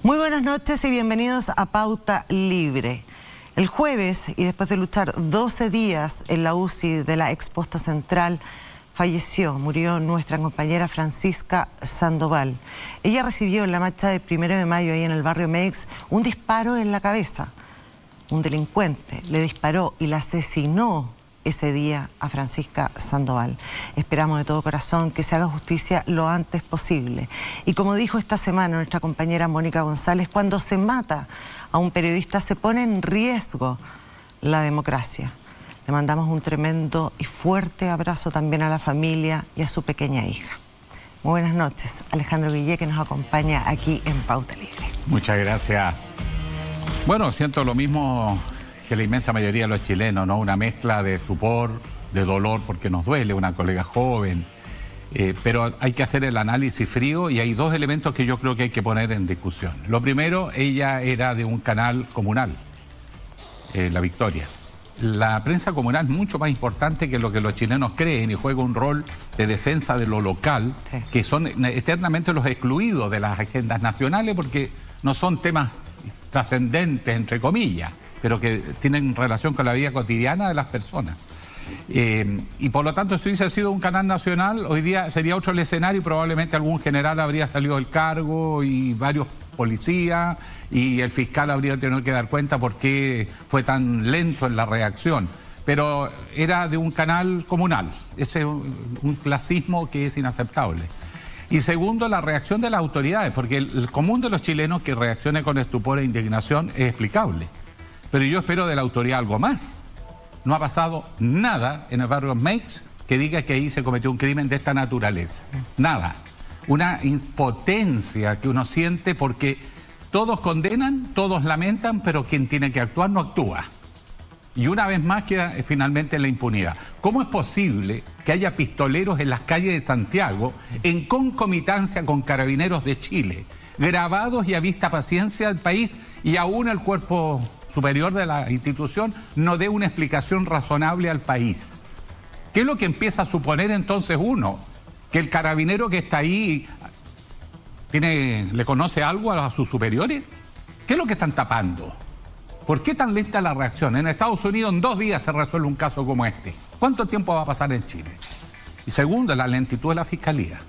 Muy buenas noches y bienvenidos a Pauta Libre. El jueves, y después de luchar 12 días en la UCI de la Exposta Central, murió nuestra compañera Francisca Sandoval. Ella recibió en la marcha del 1 de mayo ahí en el barrio Meix un disparo en la cabeza. Un delincuente le disparó y la asesinó ese día a Francisca Sandoval. Esperamos de todo corazón que se haga justicia lo antes posible. Y como dijo esta semana nuestra compañera Mónica González, cuando se mata a un periodista se pone en riesgo la democracia. Le mandamos un tremendo y fuerte abrazo también a la familia y a su pequeña hija. Muy buenas noches, Alejandro Guillé, que nos acompaña aquí en Pauta Libre. Muchas gracias. Bueno, siento lo mismo que la inmensa mayoría de los chilenos, ¿no? Una mezcla de estupor, de dolor, porque nos duele, una colega joven. Pero hay que hacer el análisis frío y hay dos elementos que yo creo que hay que poner en discusión. Lo primero, ella era de un canal comunal, La Victoria. La prensa comunal es mucho más importante que lo que los chilenos creen y juega un rol de defensa de lo local, sí, que son eternamente los excluidos de las agendas nacionales porque no son temas trascendentes, entre comillas, pero que tienen relación con la vida cotidiana de las personas. Y por lo tanto, si hubiese sido un canal nacional, hoy día sería otro el escenario y probablemente algún general habría salido del cargo y varios policías y el fiscal habría tenido que dar cuenta por qué fue tan lento en la reacción. Pero era de un canal comunal, ese es un clasismo que es inaceptable. Y segundo, la reacción de las autoridades, porque el común de los chilenos que reaccione con estupor e indignación es explicable. Pero yo espero de la autoridad algo más. No ha pasado nada en el barrio Meix que diga que ahí se cometió un crimen de esta naturaleza. Nada. Una impotencia que uno siente porque todos condenan, todos lamentan, pero quien tiene que actuar no actúa. Y una vez más queda finalmente la impunidad. ¿Cómo es posible que haya pistoleros en las calles de Santiago en concomitancia con carabineros de Chile, grabados y a vista paciencia del país, y aún el cuerpo superior de la institución no dé una explicación razonable al país? ¿Qué es lo que empieza a suponer entonces uno? ¿Que el carabinero que está ahí le conoce algo a sus superiores? ¿Qué es lo que están tapando? ¿Por qué tan lenta la reacción? En Estados Unidos en 2 días se resuelve un caso como este. ¿Cuánto tiempo va a pasar en Chile? Y segundo, la lentitud de la fiscalía.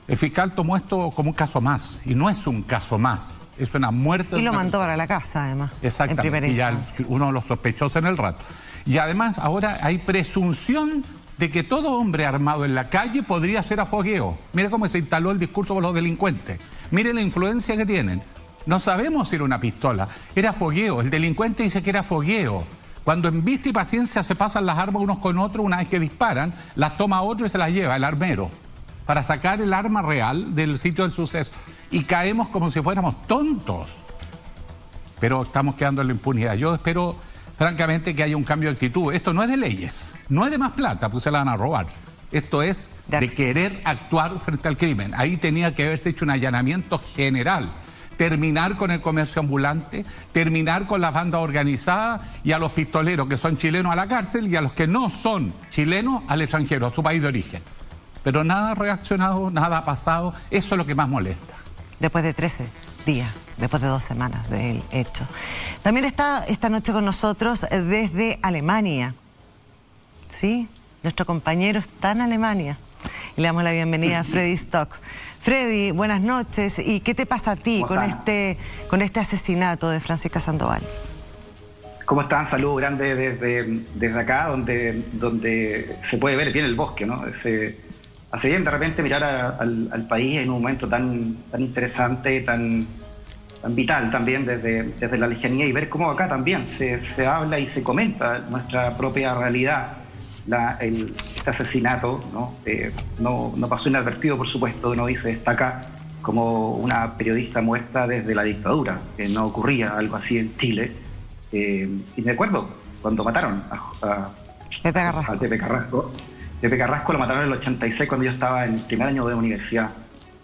El fiscal tomó esto como un caso más, y no es un caso más, es una muerte. Y lo mandó para la casa, además. Exactamente, en primera instancia. Y ya uno de los sospechosos en el rato. Y además ahora hay presunción de que todo hombre armado en la calle podría ser a fogueo. Mire cómo se instaló el discurso con los delincuentes. Mire la influencia que tienen. No sabemos si era una pistola, era fogueo. El delincuente dice que era fogueo. Cuando en vista y paciencia se pasan las armas unos con otros, una vez que disparan, las toma otro y se las lleva, el armero, para sacar el arma real del sitio del suceso. Y caemos como si fuéramos tontos. Pero estamos quedando en la impunidad. Yo espero, francamente, que haya un cambio de actitud. Esto no es de leyes, no es de más plata, pues se la van a robar. Esto es de querer actuar frente al crimen. Ahí tenía que haberse hecho un allanamiento general. Terminar con el comercio ambulante, terminar con las bandas organizadas y a los pistoleros que son chilenos a la cárcel y a los que no son chilenos al extranjero, a su país de origen. Pero nada ha reaccionado, nada ha pasado. Eso es lo que más molesta. Después de 13 días, después de 2 semanas del hecho. También está esta noche con nosotros desde Alemania. ¿Sí? Nuestro compañero está en Alemania. Y le damos la bienvenida a Freddy Stock. Freddy, buenas noches. ¿Y qué te pasa a ti con este asesinato de Francisca Sandoval? ¿Cómo están? Saludos grandes desde acá, donde se puede ver bien el bosque, ¿no? Hace bien de repente mirar al país en un momento tan interesante, tan vital también desde la lejanía, y ver cómo acá también se habla y se comenta nuestra propia realidad. Este asesinato no pasó inadvertido, por supuesto, no se destaca como una periodista muerta desde la dictadura, que no ocurría algo así en Chile. Y me acuerdo cuando mataron a Pepe Carrasco. Pepe Carrasco lo mataron en el 86 cuando yo estaba en el primer año de universidad,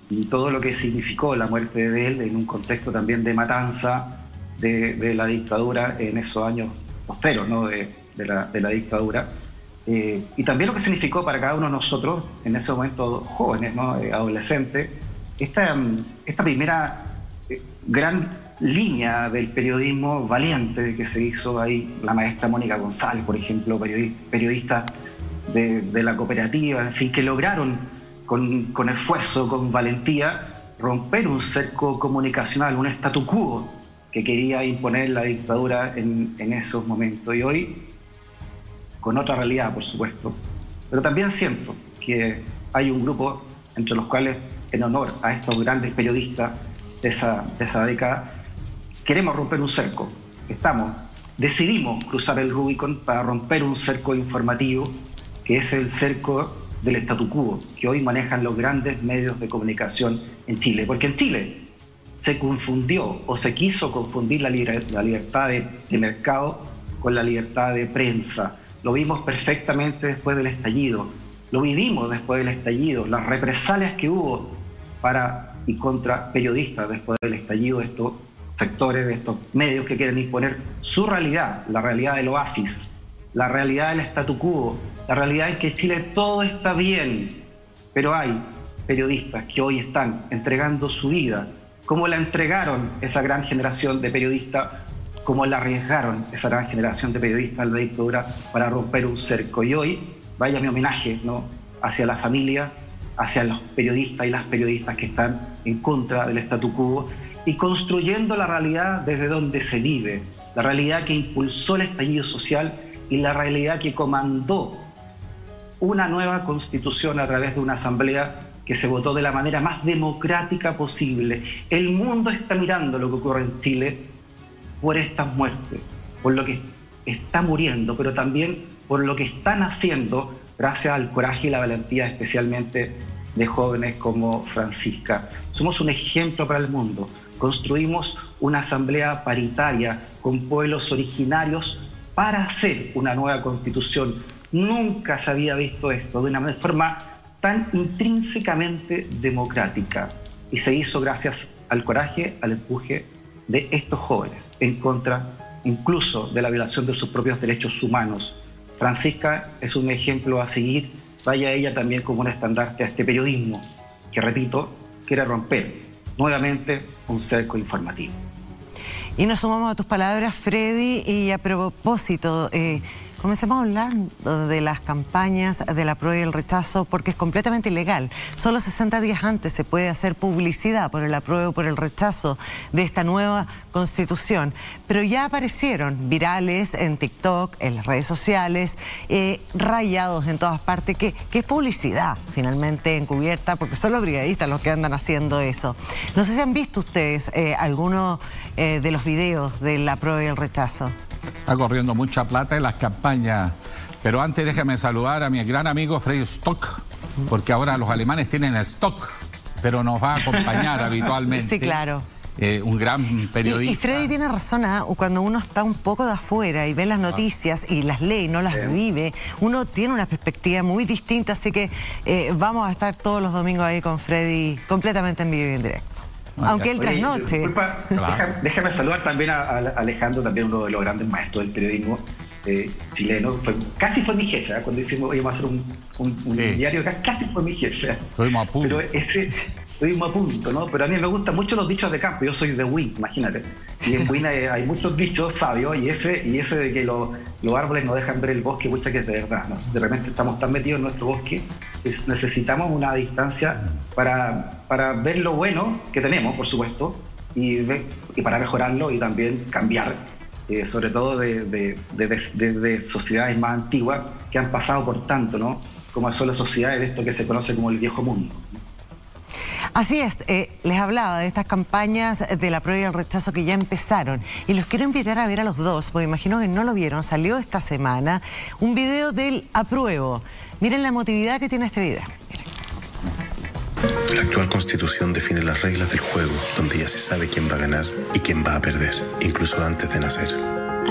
y todo lo que significó la muerte de él en un contexto también de matanza de la dictadura en esos años posteros, ¿no? de la dictadura. Y también lo que significó para cada uno de nosotros, en ese momento jóvenes, ¿no? Adolescentes, esta primera gran línea del periodismo valiente que se hizo ahí, la maestra Mónica González, por ejemplo, periodista de la cooperativa, en fin, que lograron con esfuerzo, con valentía, romper un cerco comunicacional, un statu quo que quería imponer la dictadura en esos momentos. Y hoy, con otra realidad, por supuesto, pero también siento que hay un grupo entre los cuales, en honor a estos grandes periodistas de esa década, queremos romper un cerco. Decidimos cruzar el Rubicon para romper un cerco informativo, que es el cerco del statu quo, que hoy manejan los grandes medios de comunicación en Chile. Porque en Chile se confundió o se quiso confundir la libertad de mercado con la libertad de prensa. Lo vimos perfectamente después del estallido. Lo vivimos después del estallido, las represalias que hubo para y contra periodistas después del estallido de estos sectores, de estos medios que quieren imponer su realidad, la realidad del oasis, la realidad del statu quo, la realidad en que Chile todo está bien, pero hay periodistas que hoy están entregando su vida, como la entregaron esa gran generación de periodistas, como la arriesgaron esa gran generación de periodistas en la dictadura para romper un cerco. Y hoy vaya mi homenaje, ¿no?, hacia la familia, hacia los periodistas y las periodistas que están en contra del statu quo y construyendo la realidad desde donde se vive, la realidad que impulsó el estallido social y la realidad que comandó una nueva constitución a través de una asamblea que se votó de la manera más democrática posible. El mundo está mirando lo que ocurre en Chile por estas muertes, por lo que está muriendo, pero también por lo que están haciendo gracias al coraje y la valentía especialmente de jóvenes como Francisca. Somos un ejemplo para el mundo. Construimos una asamblea paritaria con pueblos originarios para hacer una nueva constitución. Nunca se había visto esto de una forma tan intrínsecamente democrática. Y se hizo gracias al coraje, al empuje de estos jóvenes, en contra incluso de la violación de sus propios derechos humanos. Francisca es un ejemplo a seguir, vaya ella también como un estandarte a este periodismo que, repito, quiere romper nuevamente un cerco informativo. Y nos sumamos a tus palabras, Freddy, y a propósito, comencemos hablando de las campañas del apruebo y el rechazo, porque es completamente ilegal. Solo 60 días antes se puede hacer publicidad por el apruebo y por el rechazo de esta nueva constitución. Pero ya aparecieron virales en TikTok, en las redes sociales, rayados en todas partes, que es publicidad finalmente encubierta, porque son los brigadistas los que andan haciendo eso. No sé si han visto ustedes alguno de los videos del apruebo y el rechazo. Está corriendo mucha plata en las campañas, pero antes déjame saludar a mi gran amigo Freddy Stock, porque ahora los alemanes tienen stock, pero nos va a acompañar habitualmente. Sí, claro. Un gran periodista. Y Freddy tiene razón, cuando uno está un poco de afuera y ve las noticias y las lee y no las vive, uno tiene una perspectiva muy distinta, así que vamos a estar todos los domingos ahí con Freddy completamente en vivo y en directo. Aunque él trasnoche. Disculpa, claro. Déjame saludar también a Alejandro, también uno de los grandes maestros del periodismo chileno. Casi fue mi jefe, cuando íbamos a hacer un diario, casi fue mi jefe. Estuvimos a punto. Pero estuvimos a punto, ¿no? Pero a mí me gustan mucho los dichos de campo. Yo soy de Wynn, imagínate. Y en Wynn hay muchos dichos sabios, y ese de que los árboles no dejan ver el bosque, mucha que es de verdad, ¿no? De repente estamos tan metidos en nuestro bosque, necesitamos una distancia para ver lo bueno que tenemos, por supuesto, y para mejorarlo y también cambiar, sobre todo de sociedades más antiguas que han pasado por tanto, ¿no? Como son las sociedades de esto que se conoce como el viejo mundo. Así es, les hablaba de estas campañas del apruebo y el rechazo que ya empezaron, y los quiero invitar a ver a los dos, porque imagino que no lo vieron. Salió esta semana un video del apruebo. Miren la emotividad que tiene este video. Miren. La actual Constitución define las reglas del juego, donde ya se sabe quién va a ganar y quién va a perder, incluso antes de nacer.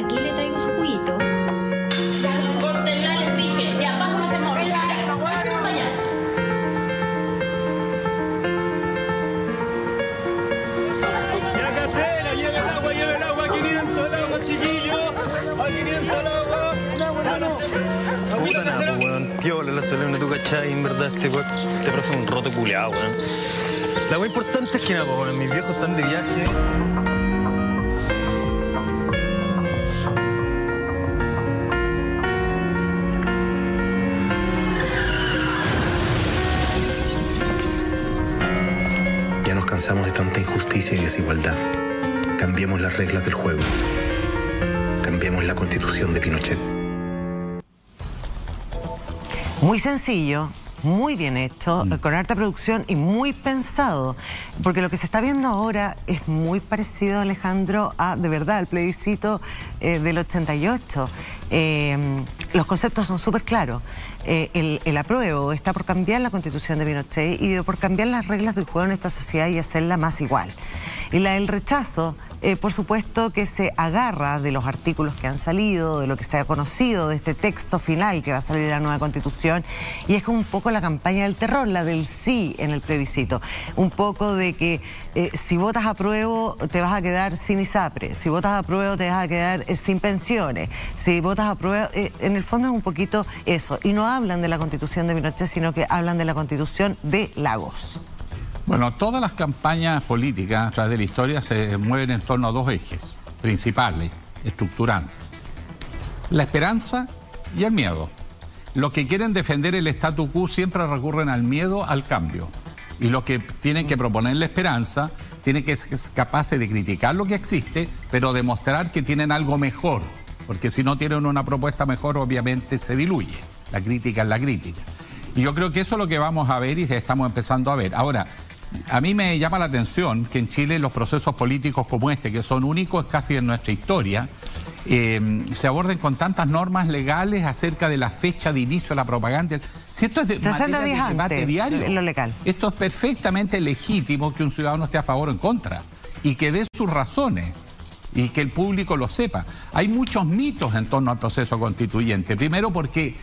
Aquí le traigo su juguito. Córtenla, les dije. Ya, pásame ese móvil. Ya, casera, lleve el agua, 500 el agua, chiquillo. A 500 el agua. Puta nada, weón. Piola la solemne, tú cachai, en verdad, este profe es un roto culeado, weón. La más importante es que nada, pues, mis viejos están de viaje. Ya nos cansamos de tanta injusticia y desigualdad. Cambiemos las reglas del juego. Cambiemos la Constitución de Pinochet. Muy sencillo, muy bien hecho, con alta producción y muy pensado, porque lo que se está viendo ahora es muy parecido, Alejandro, a, de verdad, al plebiscito del 88. Los conceptos son súper claros. El apruebo está por cambiar la Constitución de Pinochet y por cambiar las reglas del juego en esta sociedad y hacerla más igual. Y la del rechazo, por supuesto que se agarra de los artículos que han salido, de lo que se ha conocido, de este texto final que va a salir de la nueva Constitución, y es como un poco la campaña del terror, la del sí en el plebiscito. Un poco de que si votas apruebo te vas a quedar sin ISAPRE, si votas apruebo te vas a quedar sin pensiones, si votas apruebo, en el fondo es un poquito eso. Y no hablan de la Constitución de Pinochet, sino que hablan de la Constitución de Lagos. Bueno, todas las campañas políticas a través de la historia se mueven en torno a dos ejes principales, estructurantes: la esperanza y el miedo. Los que quieren defender el statu quo siempre recurren al miedo, al cambio. Y los que tienen que proponer la esperanza tienen que ser capaces de criticar lo que existe, pero demostrar que tienen algo mejor. Porque si no tienen una propuesta mejor, obviamente se diluye. La crítica es la crítica. Y yo creo que eso es lo que vamos a ver y estamos empezando a ver. Ahora, a mí me llama la atención que en Chile los procesos políticos como este, que son únicos casi en nuestra historia, se aborden con tantas normas legales acerca de la fecha de inicio de la propaganda. Si esto es de materia de debate diario, lo legal. Esto es perfectamente legítimo que un ciudadano esté a favor o en contra y que dé sus razones y que el público lo sepa. Hay muchos mitos en torno al proceso constituyente. Primero porque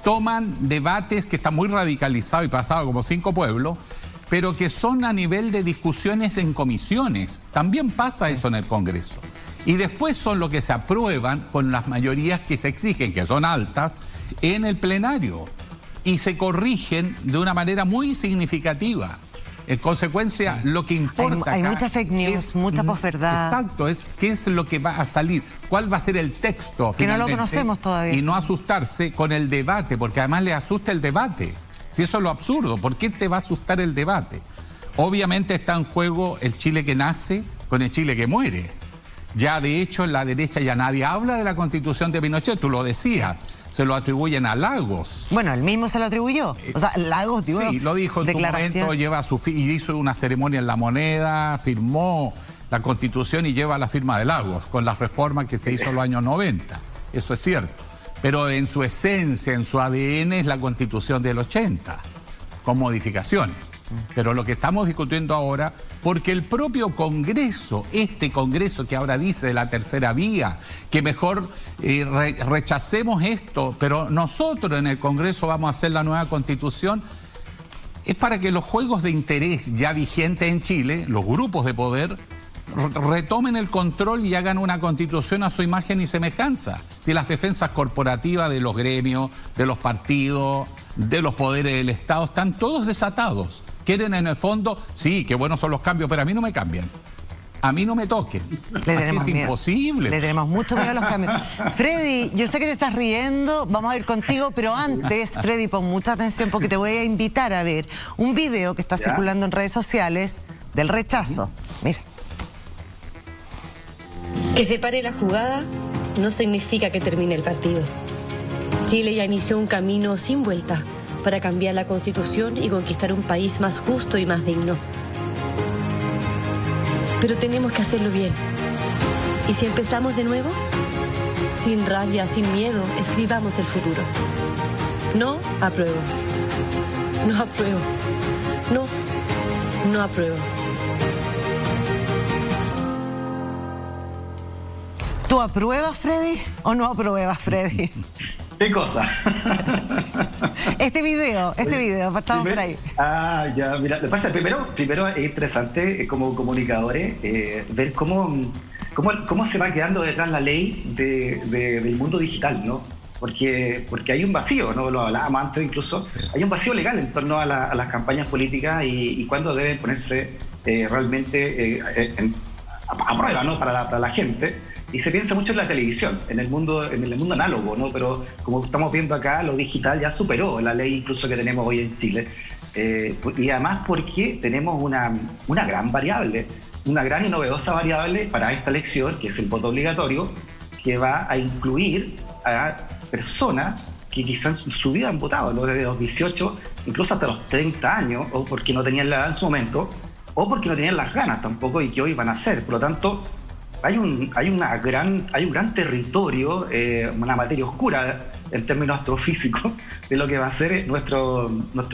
toman debates que están muy radicalizados y pasados como 5 pueblos, pero que son a nivel de discusiones en comisiones. También pasa eso en el Congreso. Y después son lo que se aprueban con las mayorías que se exigen, que son altas, en el plenario. Y se corrigen de una manera muy significativa. En consecuencia, lo que importa hay mucha fake news, mucha posverdad. Exacto, es qué es lo que va a salir, cuál va a ser el texto que no lo conocemos todavía. Y no asustarse con el debate, porque además le asusta el debate. Si eso es lo absurdo, ¿por qué te va a asustar el debate? Obviamente está en juego el Chile que nace con el Chile que muere. Ya de hecho en la derecha ya nadie habla de la Constitución de Pinochet, tú lo decías. Se lo atribuyen a Lagos. Bueno, él mismo se lo atribuyó. O sea, Lagos, digo, sí, lo dijo en su momento, lleva su y hizo una ceremonia en La Moneda, firmó la Constitución y lleva la firma de Lagos, con las reformas que se hizo en los años 90. Eso es cierto. Pero en su esencia, en su ADN, es la Constitución del 80, con modificaciones. Pero lo que estamos discutiendo ahora, porque el propio Congreso, este Congreso que ahora dice de la tercera vía, que mejor rechacemos esto, pero nosotros en el Congreso vamos a hacer la nueva Constitución, es para que los juegos de interés ya vigentes en Chile, los grupos de poder, retomen el control y hagan una Constitución a su imagen y semejanza. De las defensas corporativas de los gremios, de los partidos, de los poderes del Estado, están todos desatados. Quieren en el fondo, sí, qué buenos son los cambios, pero a mí no me cambian. A mí no me toquen. Así es imposible. Le tenemos mucho miedo a los cambios. Freddy, yo sé que te estás riendo, vamos a ir contigo, pero antes, Freddy, pon mucha atención porque te voy a invitar a ver un video que está circulando en redes sociales del rechazo. Mira. Que se pare la jugada no significa que termine el partido. Chile ya inició un camino sin vuelta para cambiar la Constitución y conquistar un país más justo y más digno. Pero tenemos que hacerlo bien. ¿Y si empezamos de nuevo? Sin rabia, sin miedo, escribamos el futuro. No apruebo. No apruebo. No, no apruebo. ¿Tú apruebas, Freddy, o no apruebas, Freddy? ¿Qué cosa? Este video, partamos por ahí. Ya, mira, lo que pasa, primero es interesante como comunicadores ver cómo se va quedando detrás la ley del mundo digital, ¿no? porque hay un vacío, ¿no? Lo hablábamos antes incluso, hay un vacío legal en torno a las campañas políticas y cuándo deben ponerse realmente a prueba, ¿no? para la gente. Y se piensa mucho en la televisión, en el mundo análogo, ¿no? Pero como estamos viendo acá, lo digital ya superó la ley incluso que tenemos hoy en Chile. Y además porque tenemos una gran variable, una gran y novedosa variable para esta elección, que es el voto obligatorio, que va a incluir a personas que quizás en su vida han votado, ¿no? Desde los 18, incluso hasta los 30 años, o porque no tenían la edad en su momento, o porque no tenían las ganas tampoco y que hoy van a hacer. Por lo tanto, hay un gran territorio, una materia oscura en términos astrofísicos de lo que va a ser nuestro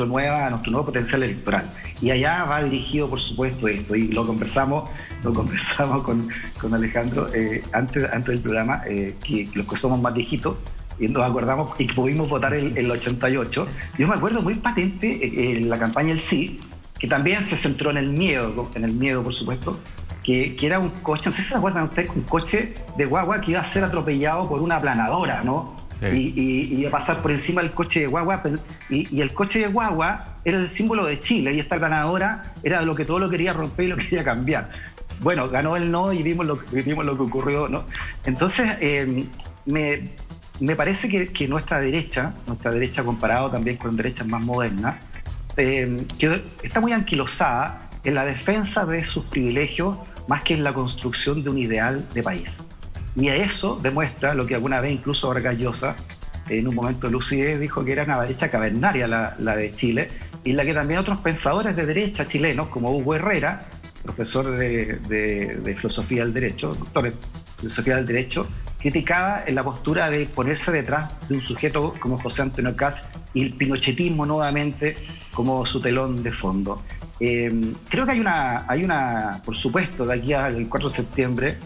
nuevo potencial electoral. Y allá va dirigido, por supuesto, esto. Y lo conversamos con Alejandro antes del programa, que los que somos más viejitos, y nos acordamos y pudimos votar el 88. Yo me acuerdo muy patente en la campaña del sí, que también se centró en el miedo, por supuesto, que era un coche, no sé si se acuerdan ustedes, un coche de guagua que iba a ser atropellado por una aplanadora, ¿no? Sí. Y iba a pasar por encima del coche de guagua, y el coche de guagua era el símbolo de Chile, y esta aplanadora era lo que todo lo quería romper y lo quería cambiar. Bueno, ganó el no y vimos lo que ocurrió, ¿no? Entonces, me parece que nuestra derecha comparado también con derechas más modernas, que está muy anquilosada en la defensa de sus privilegios más que en la construcción de un ideal de país. Y a eso demuestra lo que alguna vez incluso Vargas Llosa, en un momento lucidez, dijo que era una derecha cavernaria la de Chile, y la que también otros pensadores de derecha chilenos, como Hugo Herrera, profesor de filosofía del derecho, doctor de filosofía del derecho, criticaba en la postura de ponerse detrás de un sujeto como José Antonio Kast y el pinochetismo nuevamente como su telón de fondo. Creo que hay una, por supuesto, de aquí al 4 de septiembre,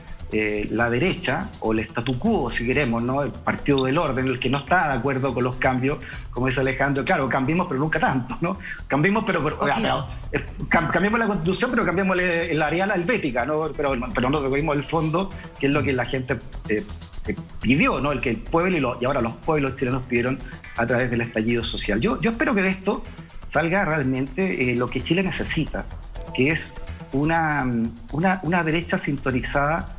la derecha, o el statu quo, si queremos, ¿no? El partido del orden, el que no está de acuerdo con los cambios, como dice Alejandro, claro, cambiemos, pero nunca tanto, ¿no? Cambiemos, cambiemos la Constitución, pero cambiemos el Areal helvética, ¿no? Pero no tuvimos el fondo, que es lo que la gente pidió, ¿no? El que el pueblo y ahora los pueblos chilenos pidieron a través del estallido social. Yo espero que de esto salga realmente lo que Chile necesita, que es una derecha sintonizada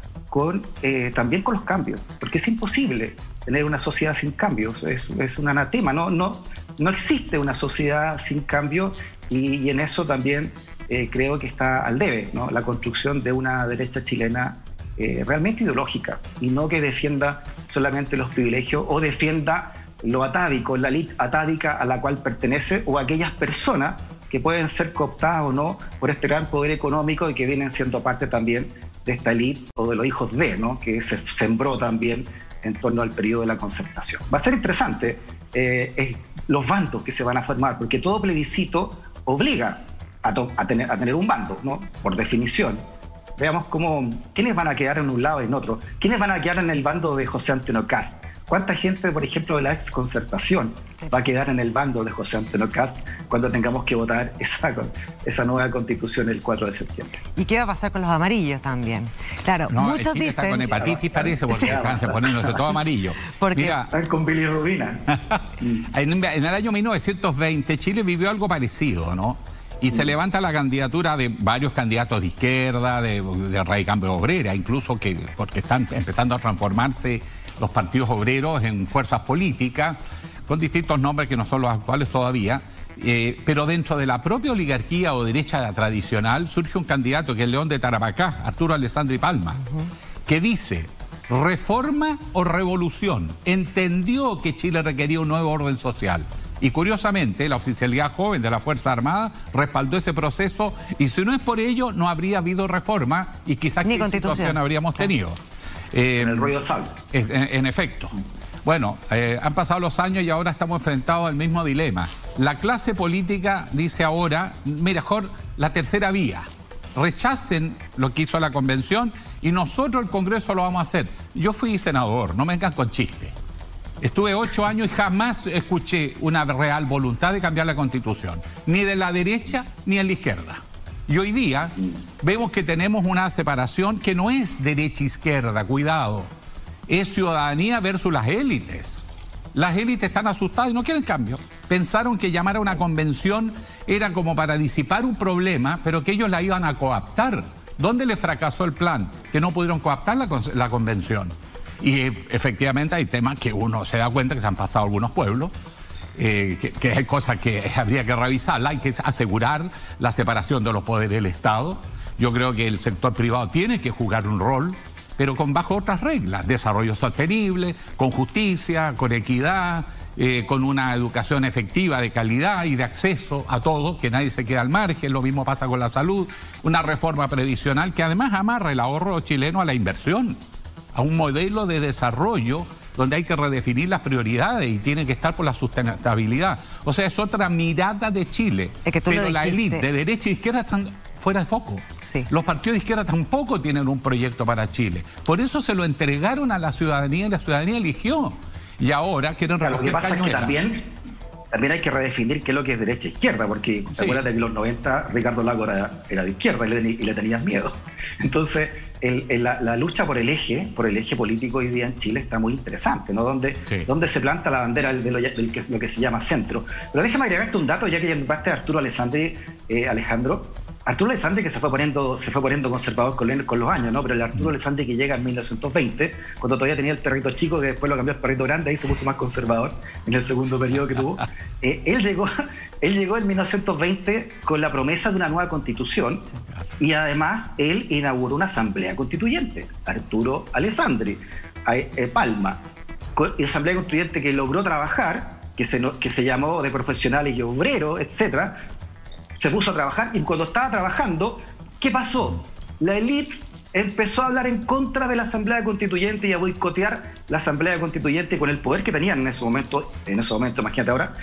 también con los cambios, porque es imposible tener una sociedad sin cambios, es un anatema, no existe una sociedad sin cambios, y en eso también creo que está al debe, ¿no? La construcción de una derecha chilena realmente ideológica, y no que defienda solamente los privilegios o defienda lo atávico, la élite atávica a la cual pertenece, o aquellas personas que pueden ser cooptadas o no por este gran poder económico y que vienen siendo parte también de esta élite o de los hijos de, ¿no? Que se sembró también en torno al periodo de la Concertación. Va a ser interesante los bandos que se van a formar, porque todo plebiscito obliga a tener un bando, ¿no? Por definición. Veamos quiénes van a quedar en un lado y en otro. ¿Quiénes van a quedar en el bando de José Antonio Kast? ¿Cuánta gente, por ejemplo, de la ex Concertación va a quedar en el bando de José Antonio Kast cuando tengamos que votar esa nueva Constitución el 4 de septiembre? ¿Y qué va a pasar con los amarillos también? Claro, no, muchos dicen... está con hepatitis, parece, porque están poniéndose todo amarillo. Mira, están con bilirrubina. En el año 1920 Chile vivió algo parecido, ¿no? Y se levanta la candidatura de varios candidatos de izquierda, de Radical Obrera, incluso porque están empezando a transformarse los partidos obreros en fuerzas políticas, con distintos nombres que no son los actuales todavía, pero dentro de la propia oligarquía o derecha tradicional surge un candidato que es el León de Tarapacá, Arturo Alessandri Palma, que dice: reforma o revolución. Entendió que Chile requería un nuevo orden social. Y curiosamente, la oficialidad joven de la Fuerza Armada respaldó ese proceso, y si no es por ello, no habría habido reforma y quizás qué situación habríamos tenido. En el ruido sal. En efecto. Bueno, han pasado los años y ahora estamos enfrentados al mismo dilema. La clase política dice ahora, mejor la tercera vía. Rechacen lo que hizo la convención y nosotros el Congreso lo vamos a hacer. Yo fui senador, no me vengan con chistes. Estuve 8 años y jamás escuché una real voluntad de cambiar la Constitución, ni de la derecha ni de la izquierda. Y hoy día vemos que tenemos una separación que no es derecha-izquierda, cuidado, es ciudadanía versus las élites. Las élites están asustadas y no quieren cambio. Pensaron que llamar a una convención era como para disipar un problema, pero que ellos la iban a coaptar. ¿Dónde les fracasó el plan? Que no pudieron coaptar la convención. Y efectivamente hay temas que uno se da cuenta que se han pasado algunos pueblos, que hay cosas que habría que revisarla, hay que asegurar la separación de los poderes del Estado. Yo creo que el sector privado tiene que jugar un rol, pero bajo otras reglas, desarrollo sostenible, con justicia, con equidad, con una educación efectiva de calidad y de acceso a todo, que nadie se quede al margen. Lo mismo pasa con la salud, una reforma previsional que además amarra el ahorro chileno a la inversión, a un modelo de desarrollo donde hay que redefinir las prioridades y tiene que estar por la sustentabilidad. O sea, es otra mirada de Chile, pero la élite de derecha y izquierda están fuera de foco. Sí. Los partidos de izquierda tampoco tienen un proyecto para Chile. Por eso se lo entregaron a la ciudadanía y la ciudadanía eligió. Y ahora quieren recoger cañuelas. Lo que pasa es que también hay que redefinir qué es lo que es derecha e izquierda, porque te acuerdas de que en los 90 Ricardo Lagos era de izquierda y le tenías miedo. Entonces, la lucha por el eje político hoy día en Chile está muy interesante, ¿no? Donde se planta la bandera de lo que se llama centro. Pero déjame agregarte un dato, ya que llamaste a Arturo Alessandri, Alejandro. Arturo Alessandri, que se fue poniendo conservador con los años, ¿no? Pero el Arturo Alessandri que llega en 1920, cuando todavía tenía el perrito chico, que después lo cambió al perrito grande, ahí se puso más conservador en el segundo periodo que tuvo. Él llegó en 1920 con la promesa de una nueva constitución y además él inauguró una asamblea constituyente, Arturo Alessandri, Palma, asamblea constituyente que logró trabajar, que se llamó de profesionales y obreros, etcétera. Se puso a trabajar y cuando estaba trabajando, ¿qué pasó? La élite empezó a hablar en contra de la Asamblea Constituyente y a boicotear la Asamblea Constituyente con el poder que tenían en ese momento, imagínate ahora,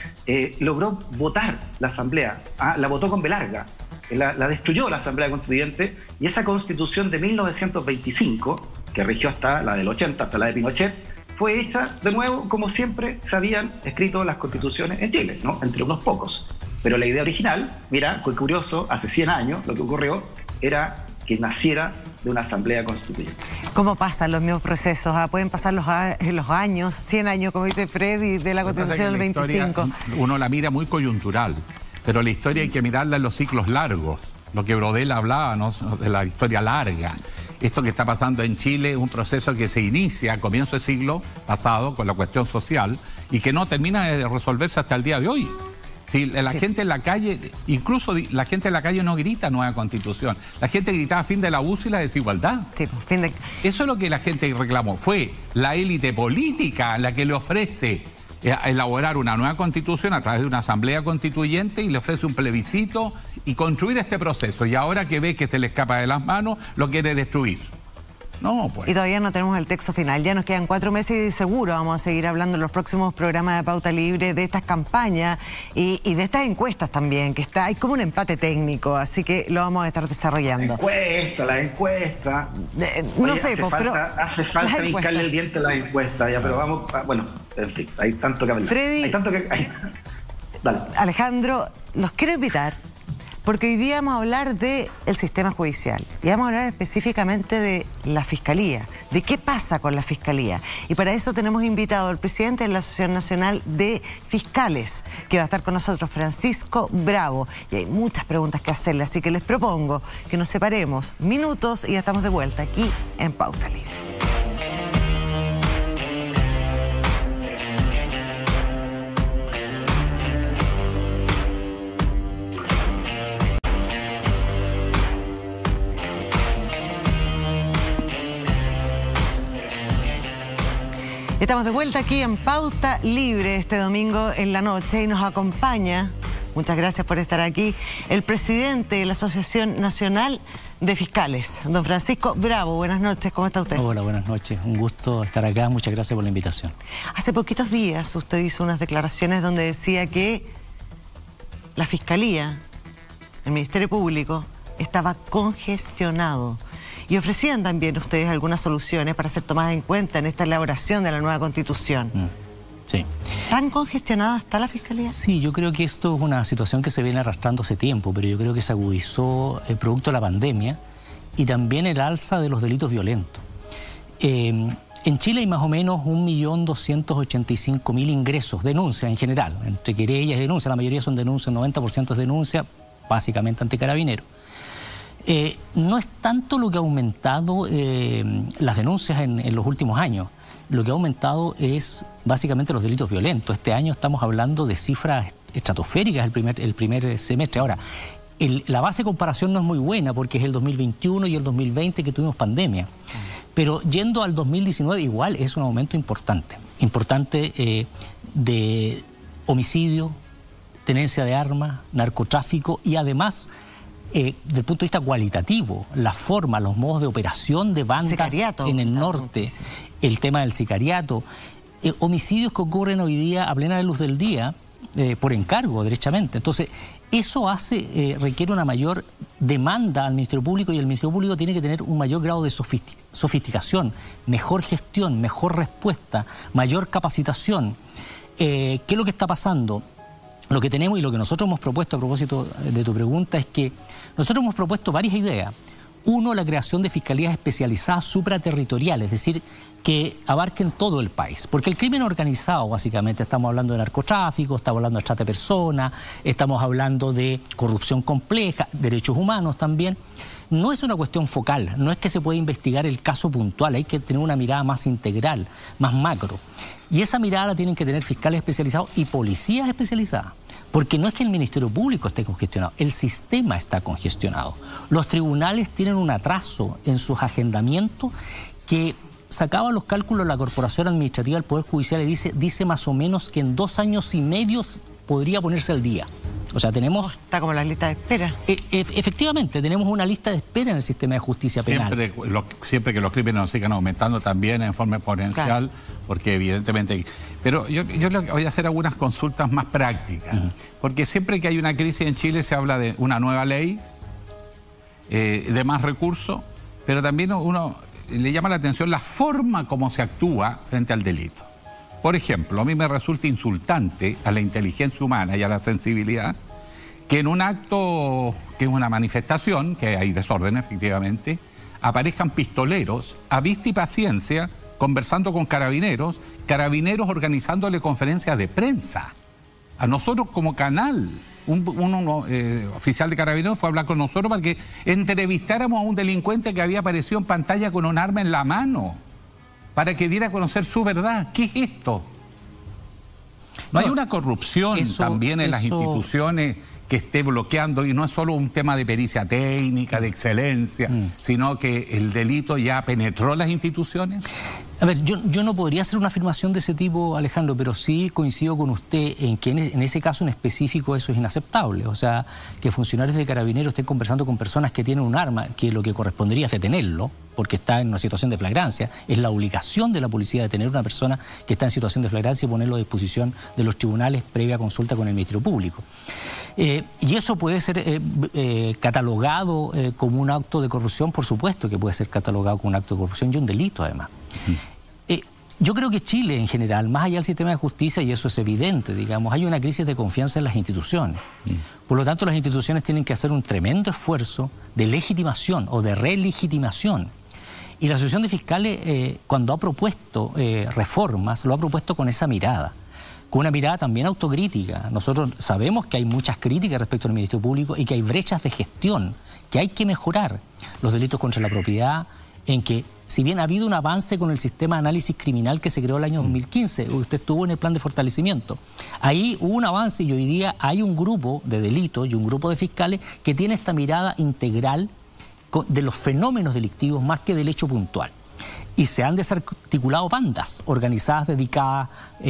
logró votar la Asamblea, la votó con B larga, la destruyó la Asamblea Constituyente y esa Constitución de 1925, que rigió hasta la del 80, hasta la de Pinochet, fue hecha de nuevo como siempre se habían escrito las constituciones en Chile, ¿no? Entre unos pocos. Pero la idea original, mira, fue curioso, hace 100 años lo que ocurrió era que naciera de una asamblea constituyente. ¿Cómo pasan los mismos procesos? Pueden pasar los años, 100 años, como dice Freddy, de la Constitución del 25. Uno la mira muy coyuntural, pero la historia hay que mirarla en los ciclos largos. Lo que Brodel hablaba, ¿no?, de la historia larga. Esto que está pasando en Chile es un proceso que se inicia a comienzo del siglo pasado con la cuestión social y que no termina de resolverse hasta el día de hoy. Sí, la gente en la calle, incluso la gente en la calle no grita nueva constitución. La gente gritaba fin del abuso y la desigualdad. Sí, eso es lo que la gente reclamó. Fue la élite política la que le ofrece elaborar una nueva constitución a través de una asamblea constituyente y le ofrece un plebiscito y construir este proceso. Y ahora que ve que se le escapa de las manos, lo quiere destruir. No, pues. Y todavía no tenemos el texto final. Ya nos quedan 4 meses y seguro vamos a seguir hablando en los próximos programas de Pauta Libre de estas campañas y de estas encuestas también, que hay como un empate técnico, así que lo vamos a estar desarrollando. La encuesta. No sé, pero hace falta hincarle el diente a la encuesta, ya, pero vamos, bueno, en fin, hay tanto que hablar. Freddy, Dale. Alejandro, los quiero invitar porque hoy día vamos a hablar del sistema judicial y vamos a hablar específicamente de la Fiscalía, de qué pasa con la Fiscalía. Y para eso tenemos invitado al presidente de la Asociación Nacional de Fiscales, que va a estar con nosotros, Francisco Bravo. Y hay muchas preguntas que hacerle, así que les propongo que nos separemos minutos y ya estamos de vuelta aquí en Pauta Libre. Estamos de vuelta aquí en Pauta Libre este domingo en la noche y nos acompaña, muchas gracias por estar aquí, el presidente de la Asociación Nacional de Fiscales, don Francisco Bravo. Buenas noches, ¿cómo está usted? Hola, buenas noches, un gusto estar acá, muchas gracias por la invitación. Hace poquitos días usted hizo unas declaraciones donde decía que la Fiscalía, el Ministerio Público, estaba congestionado. Y ofrecían también ustedes algunas soluciones para ser tomadas en cuenta en esta elaboración de la nueva Constitución. Sí. ¿Tan congestionada está la Fiscalía? Sí, yo creo que esto es una situación que se viene arrastrando hace tiempo, pero yo creo que se agudizó el producto de la pandemia y también el alza de los delitos violentos. En Chile hay más o menos 1.285.000 ingresos, denuncias en general, entre querellas y denuncias. La mayoría son denuncias, 90% es denuncia, básicamente ante Carabineros. No es tanto lo que ha aumentado las denuncias en los últimos años. Lo que ha aumentado es básicamente los delitos violentos. Este año estamos hablando de cifras estratosféricas el primer semestre. Ahora, la base de comparación no es muy buena porque es el 2021 y el 2020 que tuvimos pandemia. Pero yendo al 2019 igual es un aumento importante. Importante de homicidio, tenencia de armas, narcotráfico y además, desde el punto de vista cualitativo, la forma, los modos de operación de bandas en el norte, muchísimo. El tema del sicariato, homicidios que ocurren hoy día a plena luz del día por encargo, derechamente. Entonces, eso requiere una mayor demanda al Ministerio Público y el Ministerio Público tiene que tener un mayor grado de sofisticación, mejor gestión, mejor respuesta, mayor capacitación. ¿Qué es lo que está pasando? Lo que tenemos y lo que nosotros hemos propuesto a propósito de tu pregunta es que nosotros hemos propuesto varias ideas. Uno, la creación de fiscalías especializadas supraterritoriales, es decir, que abarquen todo el país. Porque el crimen organizado, básicamente, estamos hablando de narcotráfico, estamos hablando de trata de personas, estamos hablando de corrupción compleja, derechos humanos también. No es una cuestión focal, no es que se pueda investigar el caso puntual, hay que tener una mirada más integral, más macro. Y esa mirada la tienen que tener fiscales especializados y policías especializadas. Porque no es que el Ministerio Público esté congestionado, el sistema está congestionado. Los tribunales tienen un atraso en sus agendamientos que sacaba los cálculos la Corporación Administrativa del Poder Judicial y dice más o menos que en 2 años y medio podría ponerse al día. O sea, tenemos... Está como la lista de espera. Efectivamente, tenemos una lista de espera en el sistema de justicia penal. Siempre que los crímenes sigan aumentando también en forma exponencial, claro. Porque evidentemente... Pero yo voy a hacer algunas consultas más prácticas, porque siempre que hay una crisis en Chile se habla de una nueva ley, de más recursos, pero también uno le llama la atención la forma como se actúa frente al delito. Por ejemplo, a mí me resulta insultante a la inteligencia humana y a la sensibilidad que en un acto, que es una manifestación, que hay desorden efectivamente, aparezcan pistoleros a vista y paciencia conversando con carabineros, carabineros organizándole conferencias de prensa. A nosotros como canal, un oficial de carabineros fue a hablar con nosotros para que entrevistáramos a un delincuente que había aparecido en pantalla con un arma en la mano, para que diera a conocer su verdad. ¿Qué es esto? ¿No hay una corrupción también en las instituciones que esté bloqueando? Y no es solo un tema de pericia técnica, de excelencia, sino que el delito ya penetró las instituciones. A ver, yo no podría hacer una afirmación de ese tipo, Alejandro, pero sí coincido con usted en que en ese caso en específico eso es inaceptable. O sea, que funcionarios de carabineros estén conversando con personas que tienen un arma, que lo que correspondería es detenerlo, porque está en una situación de flagrancia. Es la obligación de la policía detener a una persona que está en situación de flagrancia y ponerlo a disposición de los tribunales previa consulta con el Ministerio Público. Y eso puede ser catalogado como un acto de corrupción, por supuesto que puede ser catalogado como un acto de corrupción y un delito además. Yo creo que Chile en general, más allá del sistema de justicia, y eso es evidente, digamos, hay una crisis de confianza en las instituciones. Por lo tanto, las instituciones tienen que hacer un tremendo esfuerzo de legitimación o de relegitimación. Y la Asociación de Fiscales, cuando ha propuesto reformas, lo ha propuesto con esa mirada. Con una mirada también autocrítica. Nosotros sabemos que hay muchas críticas respecto al Ministerio Público y que hay brechas de gestión, que hay que mejorar. Los delitos contra la propiedad, en que si bien ha habido un avance con el sistema de análisis criminal que se creó el año 2015, usted estuvo en el plan de fortalecimiento, ahí hubo un avance y hoy día hay un grupo de delitos y un grupo de fiscales que tiene esta mirada integral de los fenómenos delictivos más que del hecho puntual. Y se han desarticulado bandas organizadas dedicadas,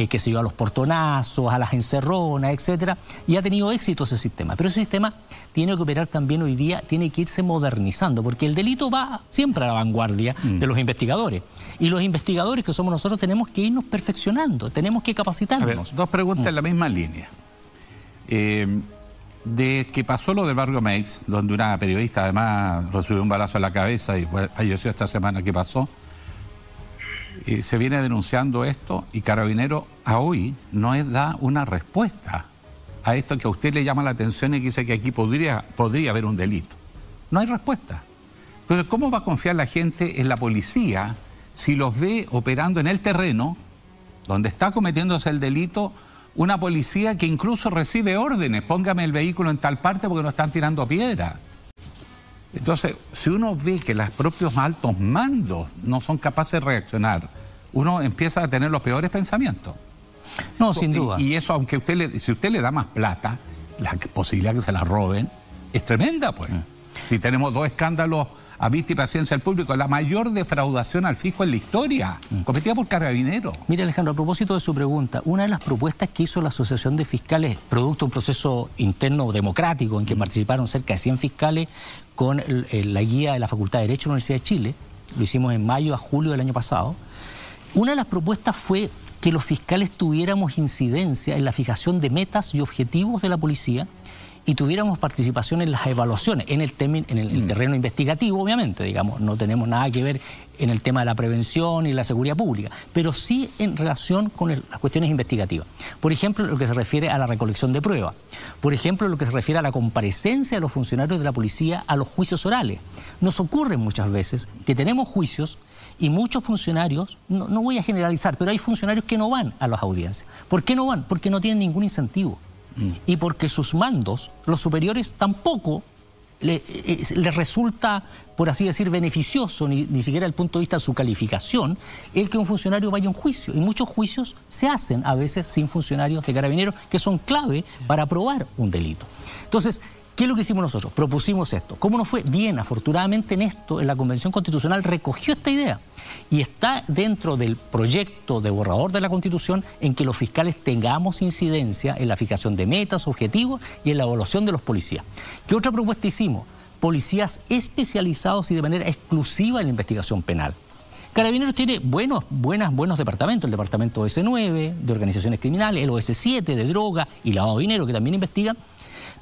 qué sé yo, a los portonazos, a las encerronas, etcétera, y ha tenido éxito ese sistema. Pero ese sistema tiene que operar también hoy día, tiene que irse modernizando, porque el delito va siempre a la vanguardia de los investigadores. Y los investigadores que somos nosotros tenemos que irnos perfeccionando, tenemos que capacitarnos. A ver, 2 preguntas en la misma línea. De que pasó lo del barrio Meix, donde una periodista además recibió un balazo en la cabeza y falleció esta semana que pasó, se viene denunciando esto y Carabineros a hoy no da una respuesta a esto que a usted le llama la atención y que dice que aquí podría haber un delito. No hay respuesta. Entonces, ¿cómo va a confiar la gente en la policía si los ve operando en el terreno, donde está cometiéndose el delito, una policía que incluso recibe órdenes, póngame el vehículo en tal parte porque nos están tirando piedra. Entonces, si uno ve que los propios altos mandos no son capaces de reaccionar, uno empieza a tener los peores pensamientos. No, sin duda. Y eso, aunque si usted le da más plata, la posibilidad de que se la roben es tremenda, pues. Si tenemos 2 escándalos a vista y paciencia del público, la mayor defraudación al fisco en la historia, cometida por Carabineros. Mire, Alejandro, a propósito de su pregunta, una de las propuestas que hizo la Asociación de Fiscales, producto de un proceso interno democrático en que participaron cerca de 100 fiscales con la guía de la Facultad de Derecho de la Universidad de Chile, lo hicimos en mayo a julio del año pasado, una de las propuestas fue que los fiscales tuviéramos incidencia en la fijación de metas y objetivos de la policía y tuviéramos participación en las evaluaciones, en el terreno investigativo, obviamente, digamos, no tenemos nada que ver en el tema de la prevención y la seguridad pública, pero sí en relación con las cuestiones investigativas. Por ejemplo, lo que se refiere a la recolección de pruebas. Por ejemplo, lo que se refiere a la comparecencia de los funcionarios de la policía a los juicios orales. Nos ocurre muchas veces que tenemos juicios y muchos funcionarios, no voy a generalizar, pero hay funcionarios que no van a las audiencias. ¿Por qué no van? Porque no tienen ningún incentivo. Y porque sus mandos, los superiores, tampoco les resulta, por así decir, beneficioso, ni siquiera desde el punto de vista de su calificación, el que un funcionario vaya a un juicio. Y muchos juicios se hacen a veces sin funcionarios de Carabineros que son clave para probar un delito. Entonces, ¿qué es lo que hicimos nosotros? Propusimos esto. ¿Cómo nos fue? Bien, afortunadamente en la Convención Constitucional recogió esta idea y está dentro del proyecto de borrador de la Constitución en que los fiscales tengamos incidencia en la fijación de metas, objetivos y en la evaluación de los policías. ¿Qué otra propuesta hicimos? Policías especializados y de manera exclusiva en la investigación penal. Carabineros tiene buenos departamentos, el departamento OS9 de organizaciones criminales, el OS7 de droga y lavado de dinero que también investigan.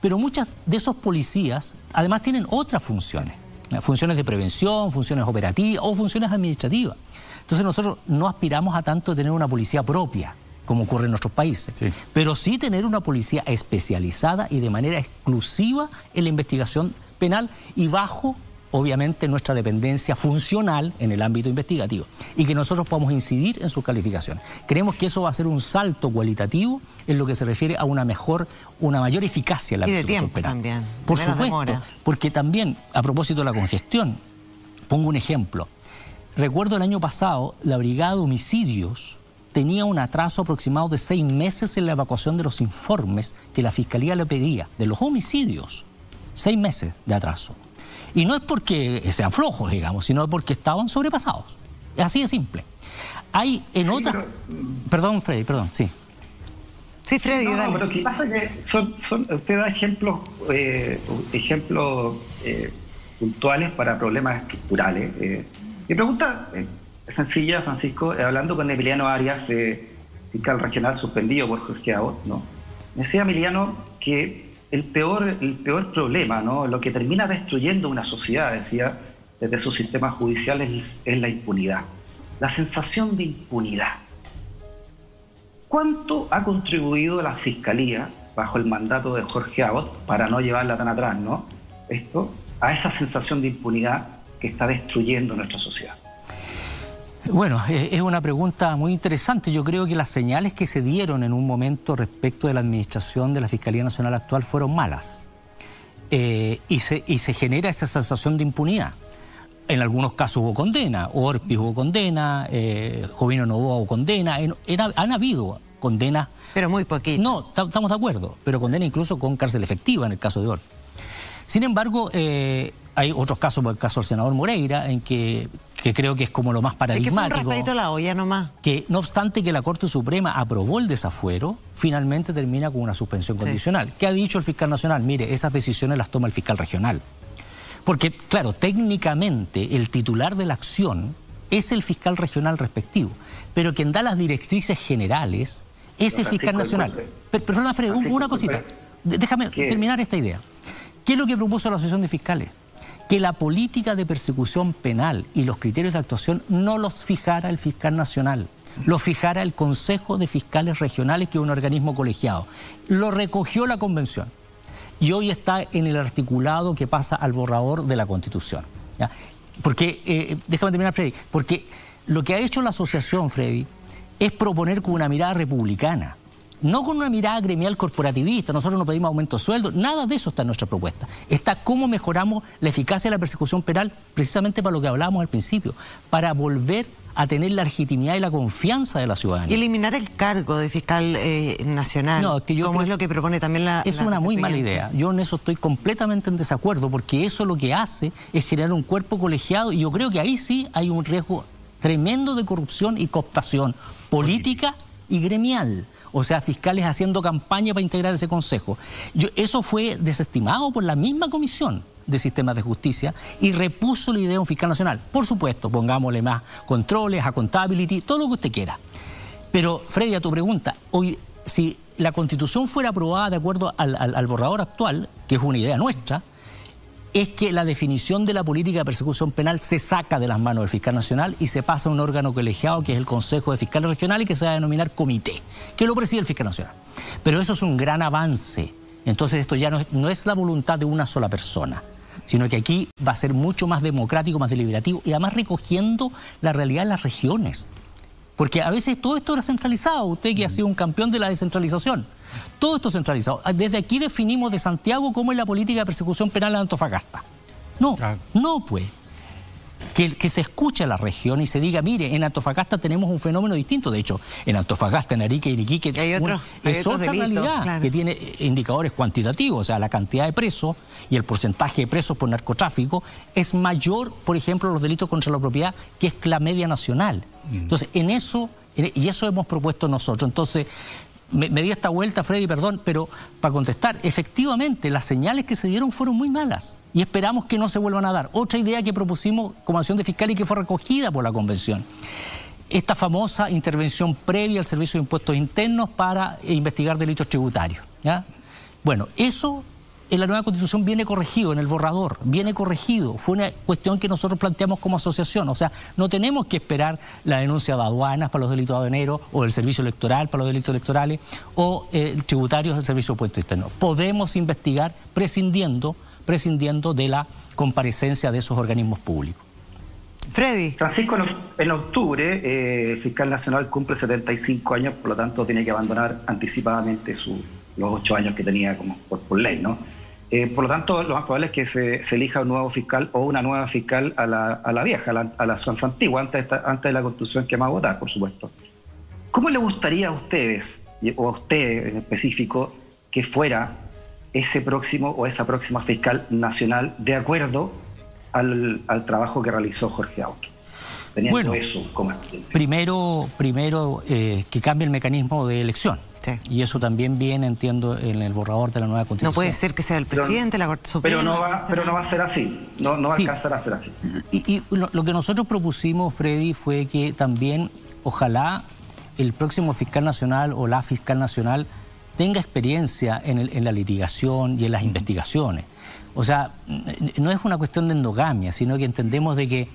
Pero muchos de esos policías además tienen otras funciones de prevención, funciones operativas o funciones administrativas. Entonces nosotros no aspiramos a tanto tener una policía propia, como ocurre en nuestros países, pero sí tener una policía especializada y de manera exclusiva en la investigación penal y bajo, obviamente, nuestra dependencia funcional en el ámbito investigativo y que nosotros podamos incidir en sus calificaciones. Creemos que eso va a ser un salto cualitativo en lo que se refiere a una mayor eficacia en la persecución penal. También. Por supuesto, porque también, a propósito de la congestión, pongo un ejemplo. Recuerdo el año pasado, la Brigada de Homicidios tenía un atraso aproximado de 6 meses en la evacuación de los informes que la Fiscalía le pedía de los homicidios. 6 meses de atraso. Y no es porque sean flojos, digamos, sino porque estaban sobrepasados. Es así de simple. Hay en otras... Perdón, Freddy, perdón, sí. Sí, Freddy, dale. Pero lo que pasa es que usted da ejemplos puntuales para problemas estructurales. Mi pregunta es sencilla, Francisco. Hablando con Emiliano Arias, fiscal regional suspendido por Jorge Abbott, ¿no? Me decía Emiliano que el peor problema, ¿no? Lo que termina destruyendo una sociedad, decía, desde sus sistemas judiciales, es la impunidad. La sensación de impunidad. ¿Cuánto ha contribuido la Fiscalía, bajo el mandato de Jorge Abbott, para no llevarla tan atrás, ¿no? A esa sensación de impunidad que está destruyendo nuestra sociedad? Bueno, es una pregunta muy interesante. Yo creo que las señales que se dieron en un momento respecto de la administración de la Fiscalía Nacional actual fueron malas. Y se genera esa sensación de impunidad. En algunos casos hubo condena, Orpis hubo condena, Jovino Novoa hubo condena, han habido condenas. Pero muy poquito. No, estamos de acuerdo, pero condena incluso con cárcel efectiva en el caso de Orpis. Sin embargo, hay otros casos, como el caso del senador Moreira, en que creo que es como lo más paradigmático. Es que fue un raspadito a la olla nomás. Que no obstante que la Corte Suprema aprobó el desafuero, finalmente termina con una suspensión condicional. ¿Qué ha dicho el fiscal nacional? Mire, esas decisiones las toma el fiscal regional. Porque, claro, técnicamente el titular de la acción es el fiscal regional respectivo, pero quien da las directrices generales es el fiscal nacional. Perdona, Fred, una cosita. Déjame terminar esta idea. ¿Qué es lo que propuso la Asociación de Fiscales? Que la política de persecución penal y los criterios de actuación no los fijara el fiscal nacional, los fijara el Consejo de Fiscales Regionales, que es un organismo colegiado. Lo recogió la Convención y hoy está en el articulado que pasa al borrador de la Constitución, ¿ya? Porque, déjame terminar, Freddy, porque lo que ha hecho la asociación, Freddy, es proponer con una mirada republicana, no con una mirada gremial corporativista. Nosotros no pedimos aumento de sueldo, nada de eso está en nuestra propuesta. Está cómo mejoramos la eficacia de la persecución penal, precisamente para lo que hablábamos al principio, para volver a tener la legitimidad y la confianza de la ciudadanía. Y eliminar el cargo de fiscal nacional, no, que como es lo que propone también la... Es una muy mala idea. Yo en eso estoy completamente en desacuerdo, porque eso lo que hace es generar un cuerpo colegiado, y yo creo que ahí sí hay un riesgo tremendo de corrupción y cooptación política y gremial, o sea, fiscales haciendo campaña para integrar ese consejo. Eso fue desestimado por la misma Comisión de Sistemas de Justicia y repuso la idea de un fiscal nacional. Por supuesto, pongámosle más controles, accountability, todo lo que usted quiera. Pero, Freddy, a tu pregunta, hoy, si la Constitución fuera aprobada de acuerdo al borrador actual, que es una idea nuestra, es que la definición de la política de persecución penal se saca de las manos del fiscal nacional y se pasa a un órgano colegiado que es el Consejo de Fiscales Regionales, que se va a denominar comité, que lo preside el fiscal nacional. Pero eso es un gran avance. Entonces esto ya no es la voluntad de una sola persona, sino que aquí va a ser mucho más democrático, más deliberativo y además recogiendo la realidad de las regiones. Porque a veces todo esto era centralizado, usted que ha sido un campeón de la descentralización, todo esto centralizado. Desde aquí definimos de Santiago cómo es la política de persecución penal en Antofagasta. No, claro. No pues. Que se escuche a la región y se diga, mire, en Antofagasta tenemos un fenómeno distinto. De hecho, en Antofagasta, en Arica y en Iquique es otra realidad, claro, que tiene indicadores cuantitativos. O sea, la cantidad de presos y el porcentaje de presos por narcotráfico es mayor, por ejemplo, los delitos contra la propiedad, que es la media nacional. Entonces, y eso hemos propuesto nosotros. Entonces, me di esta vuelta, Freddy, perdón, pero para contestar, efectivamente, las señales que se dieron fueron muy malas y esperamos que no se vuelvan a dar. Otra idea que propusimos como acción de fiscal y que fue recogida por la Convención, esta famosa intervención previa al Servicio de Impuestos Internos para investigar delitos tributarios, ¿ya? Bueno, eso en la nueva Constitución viene corregido, en el borrador, viene corregido. Fue una cuestión que nosotros planteamos como asociación. O sea, no tenemos que esperar la denuncia de aduanas para los delitos aduaneros o el servicio electoral para los delitos electorales o tributarios del Servicio de Impuestos Internos. Podemos investigar prescindiendo de la comparecencia de esos organismos públicos. Freddy. Francisco, en octubre el fiscal nacional cumple 75 años, por lo tanto tiene que abandonar anticipadamente los 8 años que tenía como por ley, ¿no? Por lo tanto, lo más probable es que se elija un nuevo fiscal o una nueva fiscal a la vieja, a la Suanza antigua, antes de la Constitución que vamos a votar, por supuesto. ¿Cómo le gustaría a ustedes, o a usted en específico, que fuera ese próximo o esa próxima fiscal nacional de acuerdo al trabajo que realizó Jorge Auque? Bueno, eso como experiencia. Primero que cambie el mecanismo de elección. Sí. Y eso también viene, entiendo, en el borrador de la nueva Constitución. No puede ser que sea el presidente, la Corte Suprema. Pero no va a ser así. No va a alcanzar a ser así. Y lo que nosotros propusimos, Freddy, fue que también, ojalá, el próximo fiscal nacional o la fiscal nacional tenga experiencia en la litigación y en las investigaciones. O sea, no es una cuestión de endogamia, sino que entendemos de que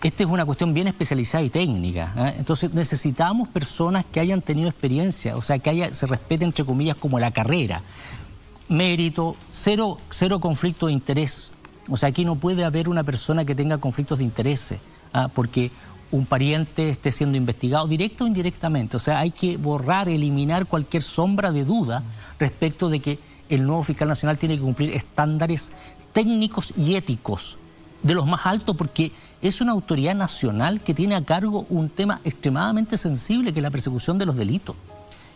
esta es una cuestión bien especializada y técnica, ¿eh? Entonces necesitamos personas que hayan tenido experiencia, o sea, que se respete, entre comillas, como la carrera. Mérito, cero conflicto de interés. O sea, aquí no puede haber una persona que tenga conflictos de interés, porque un pariente esté siendo investigado directo o indirectamente. O sea, hay que eliminar cualquier sombra de duda respecto de que el nuevo fiscal nacional tiene que cumplir estándares técnicos y éticos de los más altos, porque es una autoridad nacional que tiene a cargo un tema extremadamente sensible, que es la persecución de los delitos.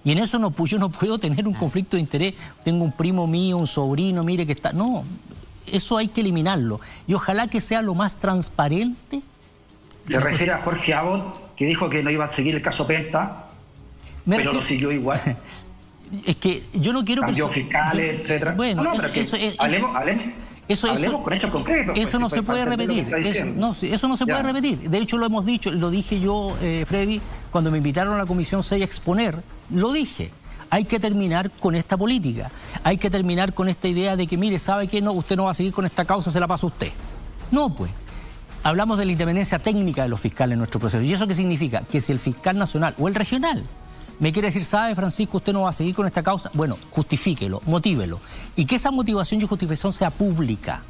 Y en eso yo no puedo tener un conflicto de interés. Tengo un primo mío, un sobrino, mire que está... No, eso hay que eliminarlo. Y ojalá que sea lo más transparente. Se refiere a Jorge Abbott, que dijo que no iba a seguir el caso Penta, pero lo siguió igual. Es que yo no quiero... Cambió fiscales, etcétera. Bueno, hablemos con hechos concretos. Eso no se puede repetir. Eso no se puede repetir. De hecho, lo hemos dicho, lo dije yo, Freddy, cuando me invitaron a la Comisión 6 a exponer, lo dije. Hay que terminar con esta política. Hay que terminar con esta idea de que, mire, ¿sabe qué? No, usted no va a seguir con esta causa, se la pasa usted. No, pues. Hablamos de la independencia técnica de los fiscales en nuestro proceso. ¿Y eso qué significa? Que si el fiscal nacional o el regional me quiere decir, ¿sabe, Francisco, usted no va a seguir con esta causa? Bueno, justifíquelo, motívelo. Y que esa motivación y justificación sea pública.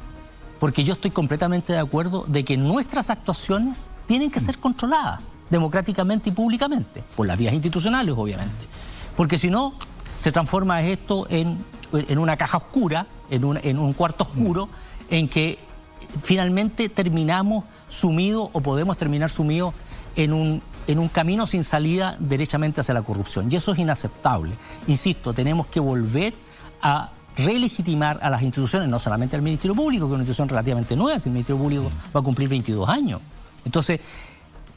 Porque yo estoy completamente de acuerdo de que nuestras actuaciones tienen que ser controladas democráticamente y públicamente, por las vías institucionales, obviamente. Porque si no, se transforma esto en una caja oscura, en un cuarto oscuro, en que finalmente terminamos sumidos o podemos terminar sumidos en un camino sin salida derechamente hacia la corrupción. Y eso es inaceptable. Insisto, tenemos que volver a relegitimar a las instituciones, no solamente al Ministerio Público, que es una institución relativamente nueva, si el Ministerio Público va a cumplir 22 años. Entonces,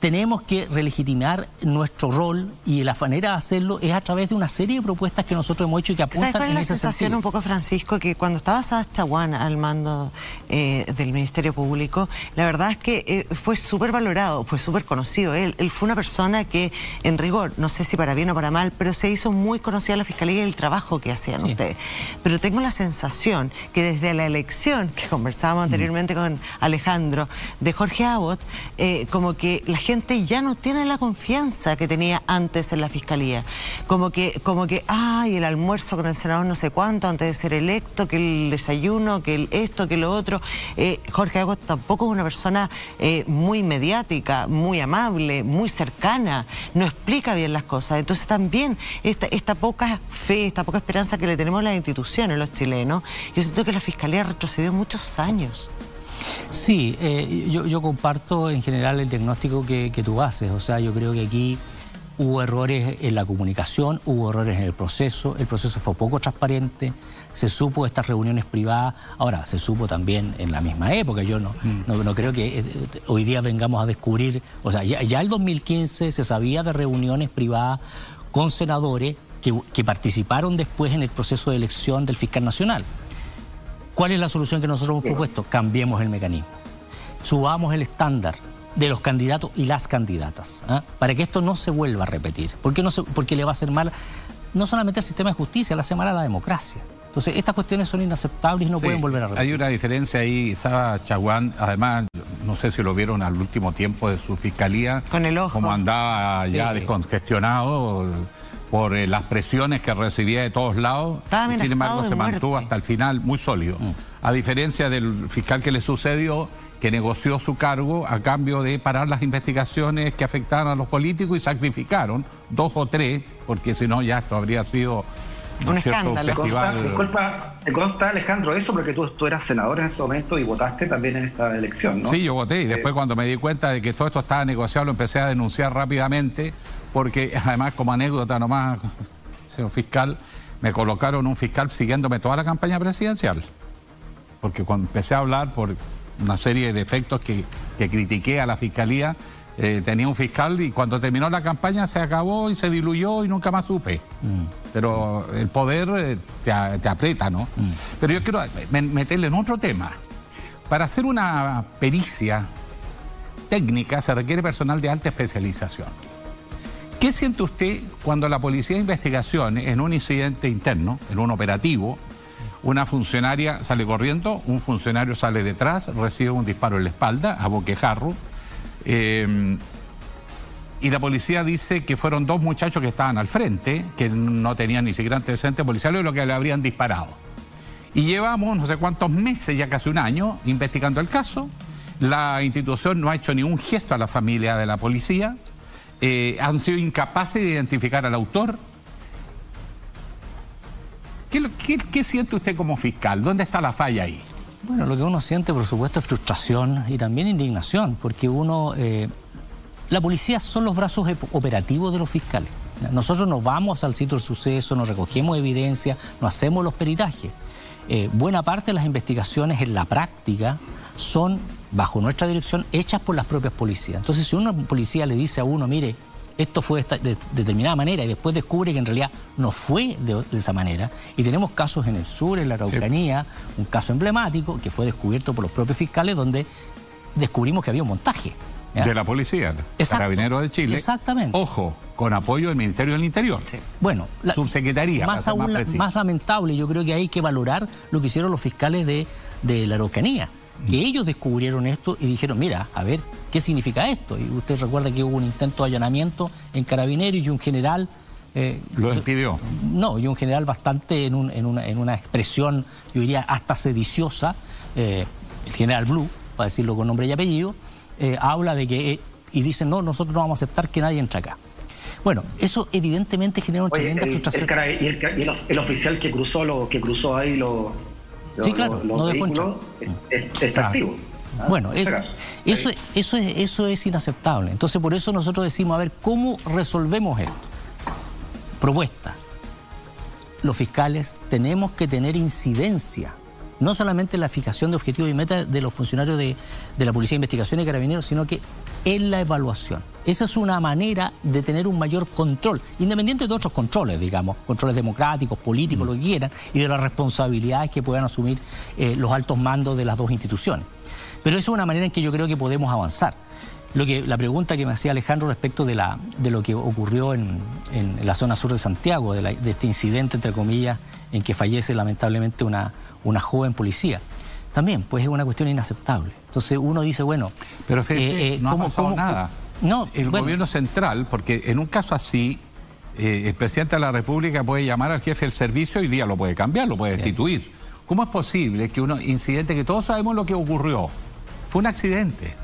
tenemos que relegitimar nuestro rol y la manera de hacerlo es a través de una serie de propuestas que nosotros hemos hecho y que apuntan en ese sentido. ¿Sabes cuál es la sensación un poco, Francisco? Que cuando estaba Saad Chaguán al mando del Ministerio Público, la verdad es que fue súper valorado, fue súper conocido. Él fue una persona que, en rigor, no sé si para bien o para mal, pero se hizo muy conocida la Fiscalía y el trabajo que hacían ustedes. Pero tengo la sensación que desde la elección, que conversábamos anteriormente con Alejandro, de Jorge Abbott, como que la gente ya no tiene la confianza que tenía antes en la Fiscalía. Como que, ay, el almuerzo con el senador no sé cuánto antes de ser electo, que el desayuno, que esto, que lo otro. Jorge Abbott tampoco es una persona muy mediática, muy amable, muy cercana, no explica bien las cosas. Entonces también esta poca fe, esta poca esperanza que le tenemos a las instituciones, los chilenos, yo siento que la Fiscalía retrocedió muchos años. Sí, yo comparto en general el diagnóstico que tú haces. O sea, yo creo que aquí hubo errores en la comunicación, hubo errores en el proceso fue poco transparente, se supo de estas reuniones privadas, ahora se supo también en la misma época. Yo no creo que hoy día vengamos a descubrir, o sea, ya el 2015 se sabía de reuniones privadas con senadores que participaron después en el proceso de elección del fiscal nacional. ¿Cuál es la solución que nosotros hemos propuesto? Cambiemos el mecanismo. Subamos el estándar de los candidatos y las candidatas, para que esto no se vuelva a repetir. Porque le va a hacer mal no solamente al sistema de justicia, le hace mal a la democracia. Entonces, estas cuestiones son inaceptables y no pueden volver a repetir. Hay una diferencia ahí. Saad Chaguán, además, no sé si lo vieron al último tiempo de su fiscalía. Con el ojo. Como andaba ya descongestionado por las presiones que recibía de todos lados, y sin embargo se mantuvo hasta el final muy sólido. A diferencia del fiscal que le sucedió, que negoció su cargo a cambio de parar las investigaciones que afectaban a los políticos y sacrificaron 2 o 3, porque si no ya esto habría sido un escándalo. ¿Te consta, Alejandro, eso? Porque tú eras senador en ese momento y votaste también en esta elección, ¿no? Sí, yo voté y después cuando me di cuenta de que todo esto estaba negociado lo empecé a denunciar rápidamente, porque además, como anécdota nomás, señor fiscal, me colocaron un fiscal siguiéndome toda la campaña presidencial. Porque cuando empecé a hablar por una serie de defectos que critiqué a la Fiscalía, tenía un fiscal y cuando terminó la campaña se acabó y se diluyó y nunca más supe. Pero el poder te aprieta, ¿no? Pero yo quiero meterle en otro tema. Para hacer una pericia técnica se requiere personal de alta especialización. ¿Qué siente usted cuando la Policía de Investigaciones, en un incidente interno, en un operativo, una funcionaria sale corriendo, un funcionario sale detrás, recibe un disparo en la espalda, a boquejarro, y la policía dice que fueron 2 muchachos que estaban al frente, que no tenían ni siquiera antecedentes policiales, lo que le habrían disparado? Y llevamos no sé cuántos meses, ya casi un año, investigando el caso. La institución no ha hecho ningún gesto a la familia de la policía. Han sido incapaces de identificar al autor. ¿Qué siente usted como fiscal? ¿Dónde está la falla ahí? Bueno, lo que uno siente, por supuesto, es frustración y también indignación, porque la policía son los brazos operativos de los fiscales. Nosotros nos vamos al sitio del suceso, nos recogemos evidencia, nos hacemos los peritajes. Buena parte de las investigaciones en la práctica son, bajo nuestra dirección, hechas por las propias policías. Entonces, si una policía le dice a uno, mire, esto fue de determinada manera, y después descubre que en realidad no fue de esa manera, y tenemos casos en el sur, en la Araucanía, un caso emblemático que fue descubierto por los propios fiscales, donde descubrimos que había un montaje. ¿Ya? De la policía, Carabineros de Chile. Exactamente. Ojo, con apoyo del Ministerio del Interior. Sí. Bueno, subsecretaría. Más lamentable, yo creo que hay que valorar lo que hicieron los fiscales de la Araucanía, que ellos descubrieron esto y dijeron, mira, a ver, ¿qué significa esto? Y usted recuerda que hubo un intento de allanamiento en Carabineros y un general... ¿Lo impidió? No, y un general bastante en una expresión, yo diría, hasta sediciosa, el general Blue, para decirlo con nombre y apellido, habla de que y dicen, no, nosotros no vamos a aceptar que nadie entre acá. Bueno, eso evidentemente genera una tremenda frustración. El oficial que cruzó ahí los vehículos está activo. Bueno, eso es inaceptable. Entonces, por eso nosotros decimos, a ver, ¿cómo resolvemos esto? Propuesta. Los fiscales tenemos que tener incidencia, no solamente en la fijación de objetivos y metas de los funcionarios de la Policía de Investigación y Carabineros, sino que en la evaluación. Esa es una manera de tener un mayor control, independiente de otros controles, digamos, controles democráticos, políticos, lo que quieran, y de las responsabilidades que puedan asumir los altos mandos de las dos instituciones. Pero eso es una manera en que yo creo que podemos avanzar. La pregunta que me hacía Alejandro respecto de lo que ocurrió en la zona sur de Santiago, de este incidente, entre comillas, en que fallece lamentablemente una joven policía, también pues es una cuestión inaceptable. Entonces uno dice, bueno... Pero fíjese, no ha pasado nada. El gobierno central, porque en un caso así, el presidente de la República puede llamar al jefe del servicio y hoy día lo puede cambiar, lo puede destituir. ¿Cómo es posible que un incidente que todos sabemos lo que ocurrió? Fue un accidente,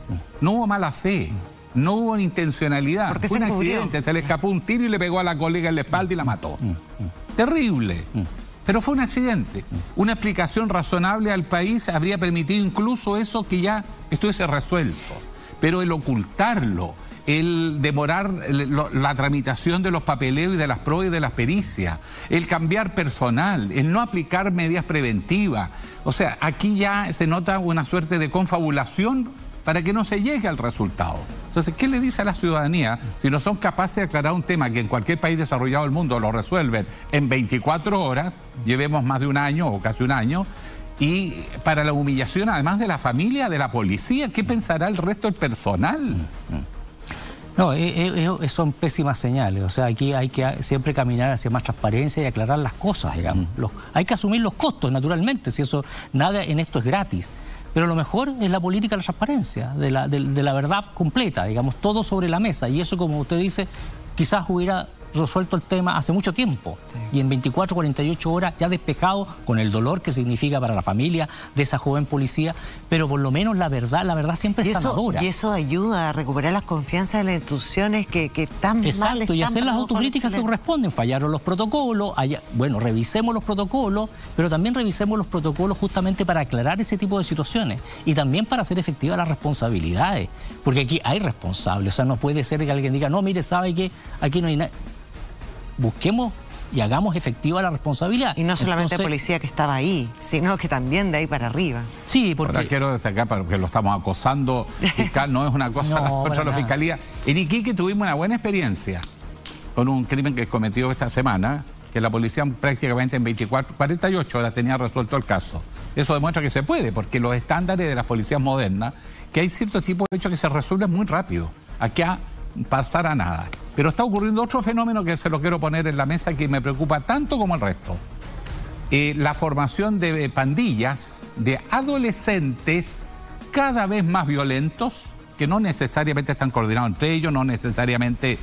no hubo mala fe, no hubo intencionalidad, fue un accidente, se le escapó un tiro y le pegó a la colega en la espalda y la mató. Terrible, pero fue un accidente. Una explicación razonable al país habría permitido incluso eso, que ya estuviese resuelto. Pero el ocultarlo, el demorar la tramitación de los papeleos y de las pruebas y de las pericias, el cambiar personal, el no aplicar medidas preventivas. O sea, aquí ya se nota una suerte de confabulación para que no se llegue al resultado. Entonces, ¿qué le dice a la ciudadanía si no son capaces de aclarar un tema que en cualquier país desarrollado del mundo lo resuelven en 24 horas, llevemos más de un año o casi un año, y para la humillación además de la familia, de la policía, ¿qué pensará el resto del personal? No, son pésimas señales. O sea, aquí hay que siempre caminar hacia más transparencia y aclarar las cosas, digamos. Hay que asumir los costos, naturalmente, si eso, nada en esto es gratis. Pero lo mejor es la política de la transparencia, de la verdad completa, digamos, todo sobre la mesa. Y eso, como usted dice, quizás hubiera resuelto el tema hace mucho tiempo. Y en 24, 48 horas ya despejado, con el dolor que significa para la familia de esa joven policía, pero por lo menos la verdad siempre es sanadora. Y eso ayuda a recuperar las confianzas de las instituciones que están mal. Exacto, y hacer las autocríticas que corresponden. Fallaron los protocolos, bueno, revisemos los protocolos, pero también revisemos los protocolos justamente para aclarar ese tipo de situaciones y también para hacer efectivas las responsabilidades, porque aquí hay responsables. O sea, no puede ser que alguien diga, no, mire, ¿sabe qué? Aquí no hay nada. Busquemos y hagamos efectiva la responsabilidad. Y no solamente la policía que estaba ahí, sino que también de ahí para arriba. Sí, porque... Ahora quiero destacar, porque lo estamos acosando, fiscal, no es una cosa contra la Fiscalía. En Iquique tuvimos una buena experiencia con un crimen que cometió esta semana, que la policía prácticamente en 48 horas tenía resuelto el caso. Eso demuestra que se puede, porque los estándares de las policías modernas, que hay ciertos tipos de hechos que se resuelven muy rápido. Aquí pasará nada. Pero está ocurriendo otro fenómeno que se lo quiero poner en la mesa, que me preocupa tanto como el resto. La formación de pandillas de adolescentes cada vez más violentos, que no necesariamente están coordinados entre ellos, no necesariamente,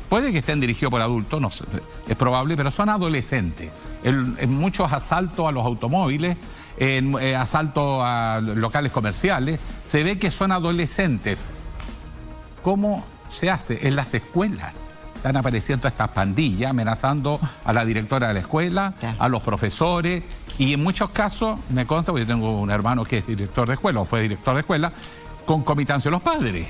puede que estén dirigidos por adultos, no sé, es probable, pero son adolescentes. En muchos asaltos a los automóviles, en asaltos a locales comerciales, se ve que son adolescentes. ¿Cómo se hace? En las escuelas están apareciendo estas pandillas amenazando a la directora de la escuela, a los profesores, y en muchos casos, me consta, porque yo tengo un hermano que es director de escuela o fue director de escuela, concomitancia de los padres,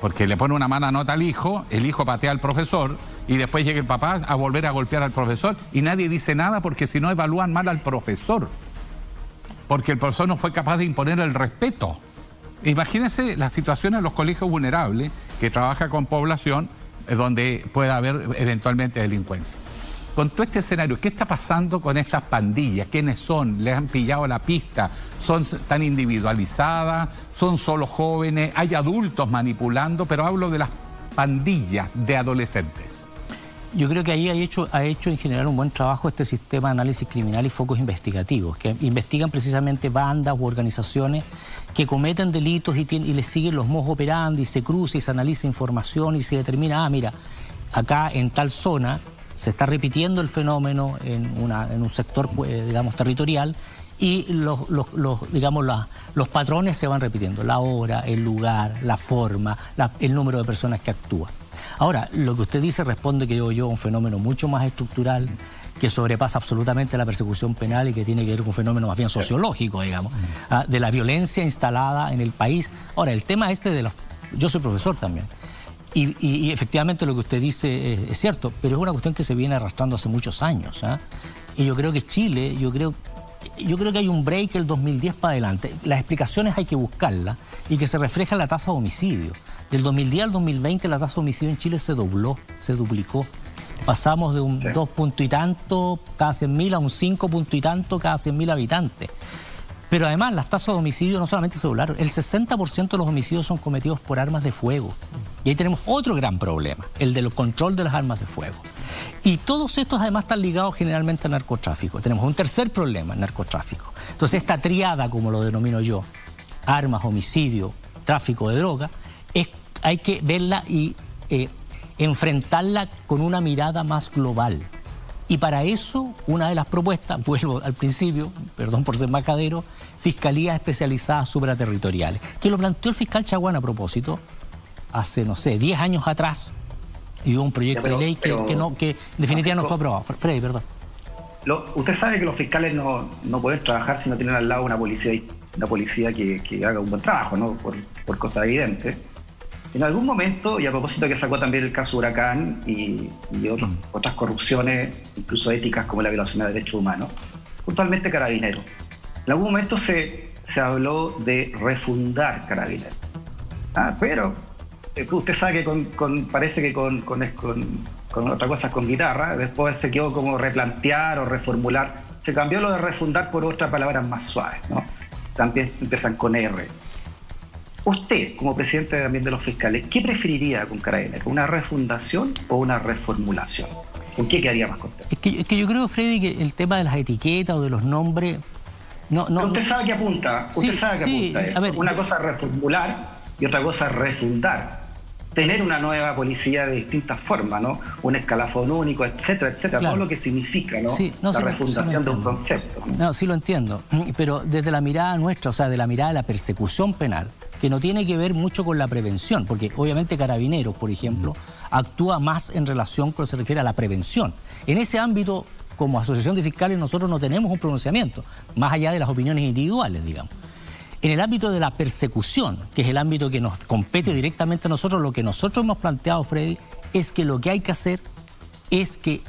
porque le pone una mala nota al hijo, el hijo patea al profesor y después llega el papá a volver a golpear al profesor y nadie dice nada, porque si no evalúan mal al profesor, porque el profesor no fue capaz de imponer el respeto. Imagínense la situación en los colegios vulnerables, que trabaja con población donde pueda haber eventualmente delincuencia. Con todo este escenario, ¿qué está pasando con esas pandillas? ¿Quiénes son? ¿Les han pillado la pista? ¿Son tan individualizadas? ¿Son solo jóvenes? ¿Hay adultos manipulando? Pero hablo de las pandillas de adolescentes. Yo creo que ahí ha hecho en general un buen trabajo este sistema de análisis criminal y focos investigativos, que investigan precisamente bandas u organizaciones que cometen delitos y les siguen los modus operandi, se cruza y se analiza información y se determina, mira, acá en tal zona se está repitiendo el fenómeno en un sector, digamos, territorial, y digamos, los patrones se van repitiendo, la hora, el lugar, la forma, el número de personas que actúan. Ahora, lo que usted dice responde, que yo, a un fenómeno mucho más estructural que sobrepasa absolutamente la persecución penal y que tiene que ver con un fenómeno más bien sociológico, digamos, de la violencia instalada en el país. Ahora, el tema yo soy profesor también, y efectivamente lo que usted dice es cierto, pero es una cuestión que se viene arrastrando hace muchos años, y yo creo que Chile, yo creo que hay un break el 2010 para adelante. Las explicaciones hay que buscarlas y que se refleja en la tasa de homicidio. Del 2010 al 2020 la tasa de homicidio en Chile se dobló, se duplicó. Pasamos de un 2 punto y tanto cada 100.000 a un 5 punto y tanto cada 100.000 habitantes. Pero además las tasas de homicidio no solamente se doblaron, el 60% de los homicidios son cometidos por armas de fuego. Y ahí tenemos otro gran problema, el del control de las armas de fuego. Y todos estos además están ligados generalmente al narcotráfico. Tenemos un tercer problema, el narcotráfico. Entonces esta triada, como lo denomino yo, armas, homicidio, tráfico de droga, hay que verla y enfrentarla con una mirada más global. Y para eso, una de las propuestas, vuelvo al principio, perdón por ser majadero, fiscalías especializadas supraterritoriales, que lo planteó el fiscal Chaguán a propósito, hace, no sé, 10 años atrás, y hubo un proyecto de ley que en definitiva no fue aprobado. Freddy, perdón. Usted sabe que los fiscales no pueden trabajar si no tienen al lado una policía que haga un buen trabajo, ¿no? Por cosas evidentes. En algún momento, y a propósito que sacó también el caso Huracán y otras corrupciones, incluso éticas como la violación de derechos humanos, puntualmente Carabineros. En algún momento se habló de refundar Carabineros. Pero usted sabe que parece que con otra cosa, con guitarra, después se quedó como replantear o reformular. Se cambió lo de refundar por otras palabras más suaves, ¿no? También empiezan con R. Usted, como presidente también de los fiscales, ¿qué preferiría con Carabineros? ¿Una refundación o una reformulación? ¿Con qué quedaría más contento? Es que yo creo, Freddy, que el tema de las etiquetas o de los nombres... Pero usted sabe que apunta. A ver, una cosa es reformular y otra cosa es refundar. Tener una nueva policía de distintas formas, ¿no? Un escalafón único, etcétera, etcétera. Claro. Todo lo que significa, ¿no? La refundación de un concepto, ¿no? No, sí lo entiendo. Pero desde la mirada nuestra, o sea, de la mirada de la persecución penal, que no tiene que ver mucho con la prevención, porque obviamente Carabineros, por ejemplo, actúa más en relación con lo que se refiere a la prevención. En ese ámbito, como asociación de fiscales, nosotros no tenemos un pronunciamiento, más allá de las opiniones individuales, digamos. En el ámbito de la persecución, que es el ámbito que nos compete directamente a nosotros, lo que nosotros hemos planteado, Freddy, es que lo que hay que hacer es que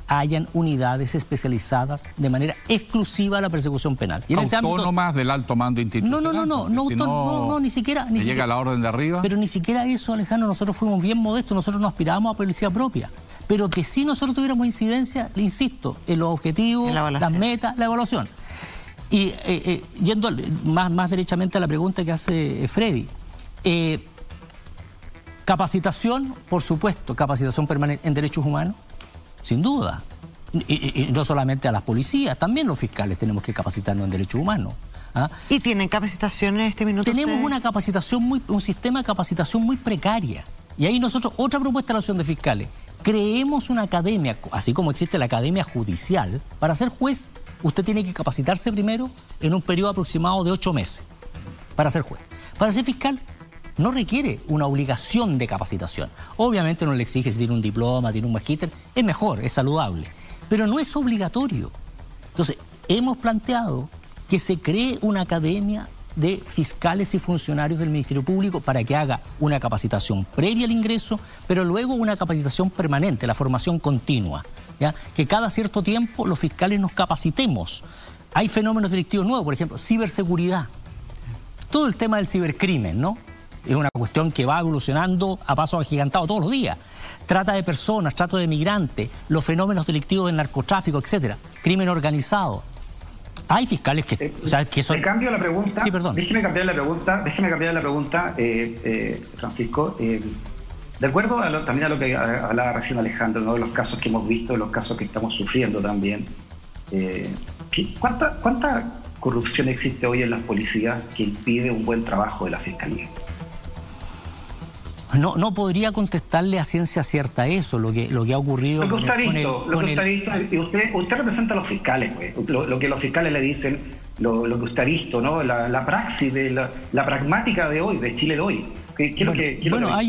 hayan unidades especializadas de manera exclusiva a la persecución penal. Y en ese ámbito, autónomas del alto mando institucional. No, ni siquiera. Llega la orden de arriba. Pero ni siquiera eso, Alejandro, nosotros fuimos bien modestos, nosotros no aspirábamos a policía propia. Pero que sí nosotros tuviéramos incidencia, le insisto, en los objetivos, las metas, la evaluación. Y yendo más derechamente a la pregunta que hace Freddy, capacitación, por supuesto, capacitación permanente en derechos humanos, sin duda. Y no solamente a las policías, también los fiscales tenemos que capacitarnos en derechos humanos. ¿Y tienen capacitación en este minuto? Tenemos una capacitación un sistema de capacitación muy precaria. Y ahí nosotros, otra propuesta de la Asociación de Fiscales, creemos una academia, así como existe la academia judicial, para ser juez. Usted tiene que capacitarse primero en un periodo aproximado de 8 meses para ser juez. Para ser fiscal no requiere una obligación de capacitación. Obviamente no le exige si tiene un diploma, tiene un magíster, es mejor, es saludable, pero no es obligatorio. Entonces, hemos planteado que se cree una academia de fiscales y funcionarios del Ministerio Público para que haga una capacitación previa al ingreso, pero luego una capacitación permanente, la formación continua. ¿Ya? Que cada cierto tiempo los fiscales nos capacitemos. Hay fenómenos delictivos nuevos, por ejemplo, ciberseguridad. Todo el tema del cibercrimen, ¿no? Es una cuestión que va evolucionando a pasos agigantados todos los días. Trata de personas, trato de migrantes, los fenómenos delictivos del narcotráfico, etcétera. Crimen organizado. Hay fiscales que, que son... Le cambio la pregunta. Sí, perdón. Déjeme cambiar la pregunta, Francisco. De acuerdo también a lo que hablaba recién Alejandro, ¿no? De los casos que hemos visto, de los casos que estamos sufriendo también. ¿Cuánta corrupción existe hoy en las policías que impide un buen trabajo de la Fiscalía? No podría contestarle a ciencia cierta eso, lo que ha ocurrido. Usted representa a los fiscales, pues. Lo que los fiscales le dicen, lo que usted ha visto, ¿no? La praxis, la pragmática de hoy, de Chile de hoy.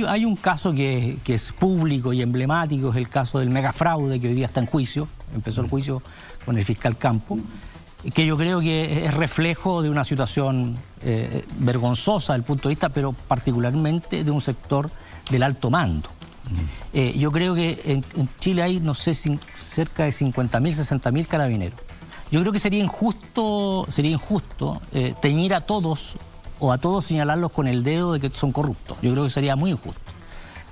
Hay un caso que es público y emblemático, es el caso del megafraude que hoy día está en juicio. Empezó el juicio con el fiscal Campo, que yo creo que es reflejo de una situación vergonzosa desde el punto de vista, pero particularmente de un sector del alto mando. Yo creo que en Chile hay, no sé, cerca de 50.000, 60.000 carabineros. Yo creo que sería injusto teñir a todos o a todos señalarlos con el dedo de que son corruptos. Yo creo que sería muy injusto.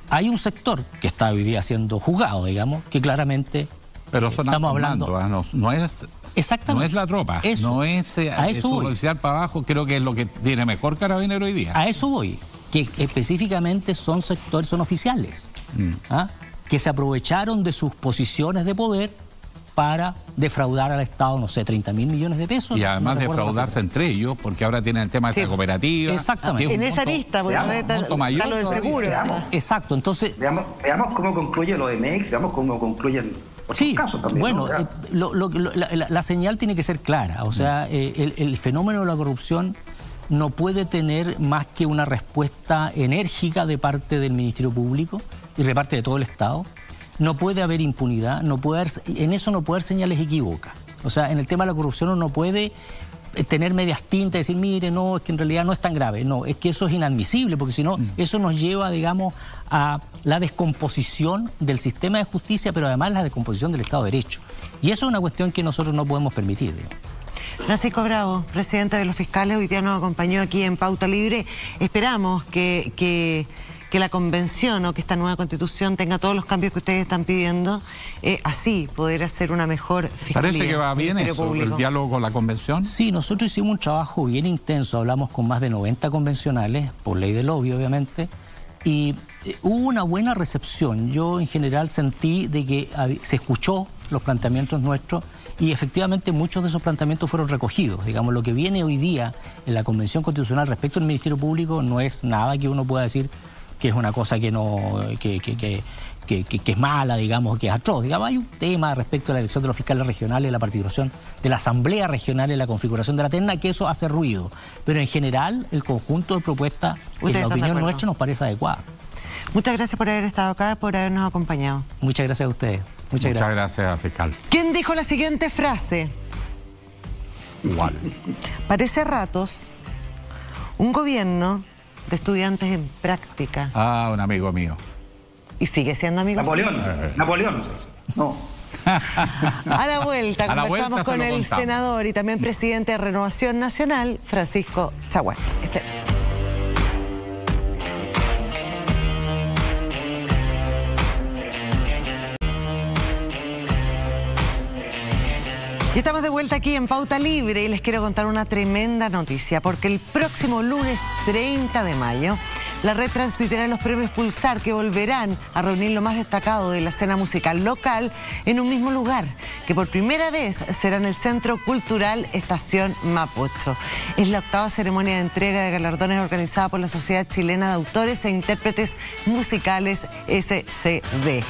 Hay un sector que está hoy día siendo juzgado, digamos, que claramente pero son estamos hablando. No es. Exactamente. No es la tropa, eso, no es oficial para abajo, creo que es lo que tiene mejor carabinero hoy día. A eso voy, que específicamente son sectores, son oficiales, que se aprovecharon de sus posiciones de poder para defraudar al Estado, no sé, 30.000 millones de pesos. Y además defraudarse entre ellos, porque ahora tienen el tema de esa cooperativa. Exactamente. En esa lista, porque está lo del seguro. Exacto, entonces... Veamos cómo concluye lo de MEX, veamos cómo concluyen otros casos también. Bueno, la señal tiene que ser clara, o sea, el fenómeno de la corrupción no puede tener más que una respuesta enérgica de parte del Ministerio Público y de parte de todo el Estado. No puede haber impunidad, en eso no puede haber señales equívocas. O sea, en el tema de la corrupción uno no puede tener medias tintas y decir, mire, no, es que en realidad no es tan grave. No, es que eso es inadmisible, porque si no, eso nos lleva, digamos, a la descomposición del sistema de justicia, pero además la descomposición del Estado de Derecho. Y eso es una cuestión que nosotros no podemos permitir, digamos. Francisco Bravo, presidente de los fiscales, hoy día nos acompañó aquí en Pauta Libre. Esperamos que la convención o que esta nueva constitución tenga todos los cambios que ustedes están pidiendo, así poder hacer una mejor fiscalía. ¿Parece que va bien eso, el diálogo con la convención? Sí, nosotros hicimos un trabajo bien intenso, hablamos con más de 90 convencionales, por ley del lobby obviamente, y hubo una buena recepción. Yo en general sentí de que se escuchó los planteamientos nuestros y efectivamente muchos de esos planteamientos fueron recogidos. Digamos, lo que viene hoy día en la Convención Constitucional respecto al Ministerio Público no es nada que uno pueda decir que es una cosa que es mala, digamos, que es atroz. Digamos, hay un tema respecto a la elección de los fiscales regionales, la participación de la Asamblea Regional en la configuración de la terna, que eso hace ruido. Pero en general, el conjunto de propuestas, en la opinión nuestra, nos parece adecuado. Muchas gracias por haber estado acá, por habernos acompañado. Muchas gracias a ustedes. Muchas gracias, fiscal. ¿Quién dijo la siguiente frase? Igual. Parece a ratos un gobierno de estudiantes en práctica. Ah, un amigo mío. ¿Y sigue siendo amigo? Napoleón. No. A la vuelta conversamos con el senador y también presidente de Renovación Nacional, Francisco Chaguán. Esperemos. Y estamos de vuelta aquí en Pauta Libre y les quiero contar una tremenda noticia, porque el próximo lunes 30 de mayo la red transmitirá los premios Pulsar, que volverán a reunir lo más destacado de la escena musical local en un mismo lugar, que por primera vez será en el Centro Cultural Estación Mapocho. Es la octava ceremonia de entrega de galardones organizada por la Sociedad Chilena de Autores e Intérpretes Musicales, SCD.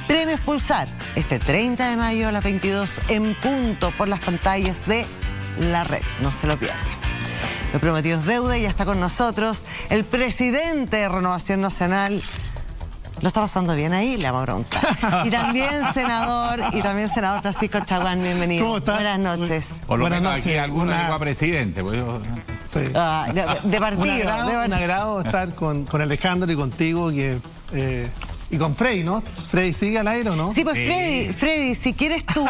Premios Pulsar, este 30 de mayo a las 22 en punto por las pantallas de la red. No se lo pierdan. Lo prometido es deuda y ya está con nosotros el presidente de Renovación Nacional. ¿Lo está pasando bien ahí? Le vamos a preguntar. Y también senador Francisco Chaguán, bienvenido. ¿Cómo estás? Buenas noches. Por lo menos aquí alguno llegó a presidente. Pues yo... Sí. De partido. Un agrado estar con Alejandro y contigo y con Freddy, ¿no? Freddy sigue al aire, ¿o no? Sí, pues Freddy, si quieres tú,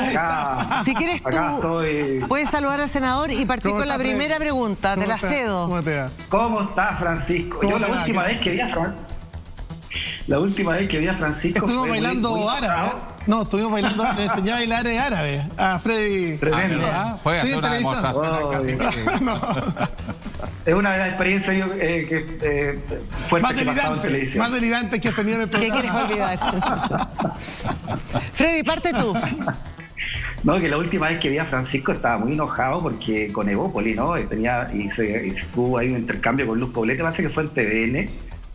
puedes saludar al senador y partir con la primera pregunta, te la cedo. ¿Cómo te va? ¿Cómo está, Francisco? Yo la última vez que vi a Francisco... Estuvimos bailando árabe, ¿eh? No, estuvimos bailando, le enseñé a bailar árabe a Freddy. Tremendo. Puede hacer una demostración no. Es una de las experiencias fuertes que he pasado en televisión. Más delirante que has tenido en el programa. ¿Qué quieres olvidar? Freddy, parte tú. No, que la última vez que vi a Francisco estaba muy enojado porque con Evópoli, ¿no? Y tuvo ahí un intercambio con Luz Poblete, parece que fue en TVN,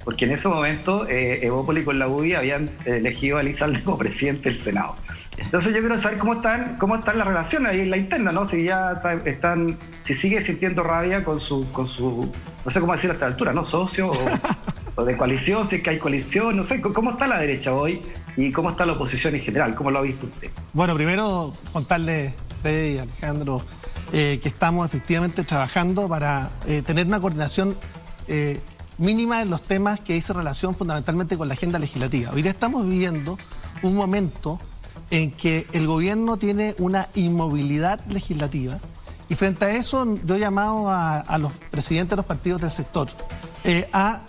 porque en ese momento Evópoli con la UDI habían elegido a Elizalde como presidente del Senado. Entonces yo quiero saber cómo están las relaciones ahí en la interna, ¿no? Si ya si sigue sintiendo rabia con su, no sé cómo decir a esta altura, ¿no? Socio o de coalición, si es que hay coalición, no sé, ¿cómo está la derecha hoy y cómo está la oposición en general? ¿Cómo lo ha visto usted? Bueno, primero contarle, Fede y Alejandro, que estamos efectivamente trabajando para tener una coordinación mínima en los temas que hice relación fundamentalmente con la agenda legislativa. Hoy día estamos viviendo un momento en que el gobierno tiene una inmovilidad legislativa y frente a eso yo he llamado a los presidentes de los partidos del sector a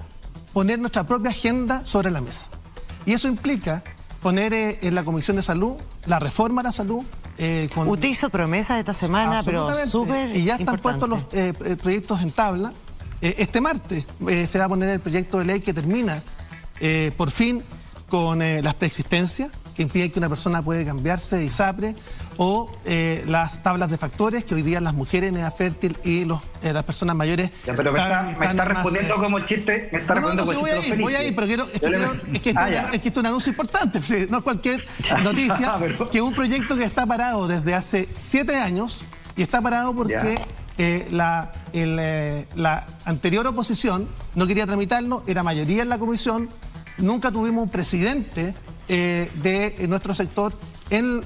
poner nuestra propia agenda sobre la mesa. Y eso implica poner en la Comisión de Salud la reforma a la salud. Usted hizo promesas esta semana, pero súper y ya están puestos los proyectos en tabla. Este martes se va a poner el proyecto de ley que termina por fin con las preexistencias, que impiden que una persona puede cambiarse de ISAPRE, o las tablas de factores, que hoy día las mujeres en edad fértil y las personas mayores... Ya, pero me está respondiendo como chiste, voy ahí, pero es que esto es un anuncio importante, no es cualquier noticia, que un proyecto que está parado desde hace 7 años, y está parado porque la anterior oposición no quería tramitarlo, era mayoría en la comisión, nunca tuvimos un presidente de nuestro sector en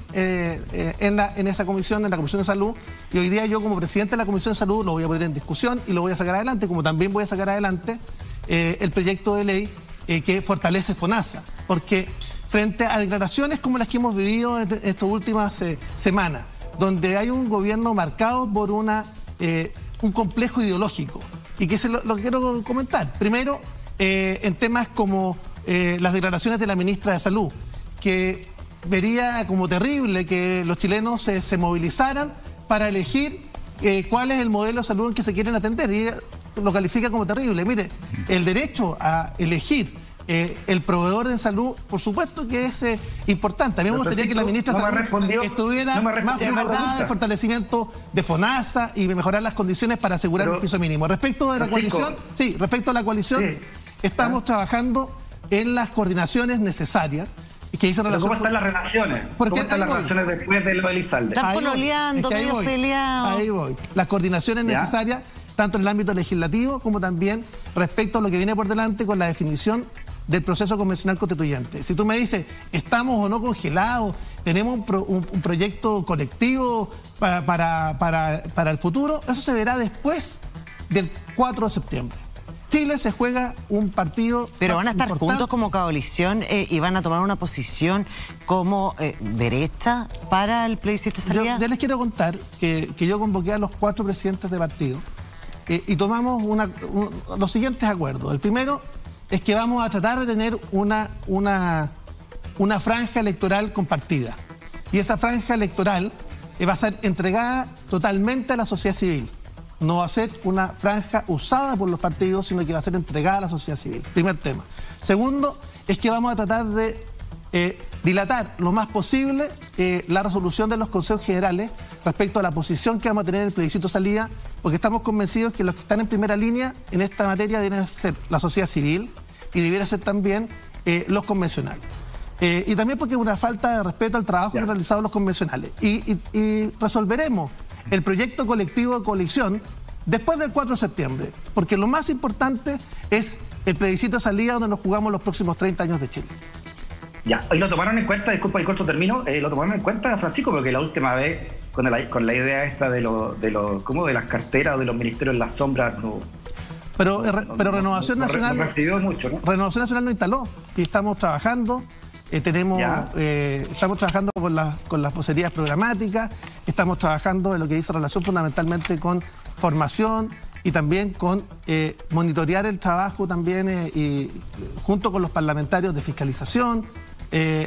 esa comisión, en la Comisión de Salud, y hoy día yo como presidente de la Comisión de Salud lo voy a poner en discusión y lo voy a sacar adelante, como también voy a sacar adelante el proyecto de ley que fortalece FONASA, porque frente a declaraciones como las que hemos vivido en estas últimas semanas, donde hay un gobierno marcado por un complejo ideológico, y que lo quiero comentar. Primero, en temas como las declaraciones de la ministra de Salud, que vería como terrible que los chilenos se movilizaran para elegir cuál es el modelo de salud en que se quieren atender, y ella lo califica como terrible. Mire, el derecho a elegir el proveedor en salud, por supuesto que es importante. A mí me gustaría que la ministra de Salud estuviera más preparada del fortalecimiento de FONASA y de mejorar las condiciones para asegurar un piso mínimo. Respecto de la coalición, estamos trabajando en las coordinaciones necesarias. ¿Cómo están las relaciones? ¿Cómo están las relaciones después de lo de Elizalde? Están pololeando, medio peleados. Ahí voy. Las coordinaciones necesarias, tanto en el ámbito legislativo como también respecto a lo que viene por delante con la definición del proceso convencional constituyente. Si tú me dices, ¿estamos o no congelados? ¿Tenemos un proyecto colectivo para el futuro? Eso se verá después del 4 de septiembre. Chile se juega un partido... Pero van a estar juntos como coalición y van a tomar una posición como derecha para el plebiscito de salida. Yo les quiero contar que yo convoqué a los 4 presidentes de partido y tomamos los siguientes acuerdos. El primero es que vamos a tratar de tener una franja electoral compartida. Y esa franja electoral va a ser entregada totalmente a la sociedad civil. No va a ser una franja usada por los partidos, sino que va a ser entregada a la sociedad civil. Primer tema. Segundo, es que vamos a tratar de dilatar lo más posible la resolución de los consejos generales respecto a la posición que vamos a tener en el plebiscito salida, porque estamos convencidos que los que están en primera línea en esta materia deben ser la sociedad civil y debiera ser también los convencionales. Y también porque es una falta de respeto al trabajo que han realizado los convencionales. Y resolveremos el proyecto colectivo de coalición después del 4 de septiembre, porque lo más importante es el plebiscito de salida donde nos jugamos los próximos 30 años de Chile. Ya, ¿y lo tomaron en cuenta, disculpa el corto término, lo tomaron en cuenta, Francisco? Porque la última vez, con la idea esta de las carteras o de los ministerios en las sombras, pero Renovación Nacional no recibió mucho, ¿no? Renovación Nacional no instaló, y estamos trabajando. Estamos trabajando con las vocerías programáticas, estamos trabajando en lo que dice relación fundamentalmente con formación y también con monitorear el trabajo también y junto con los parlamentarios de fiscalización.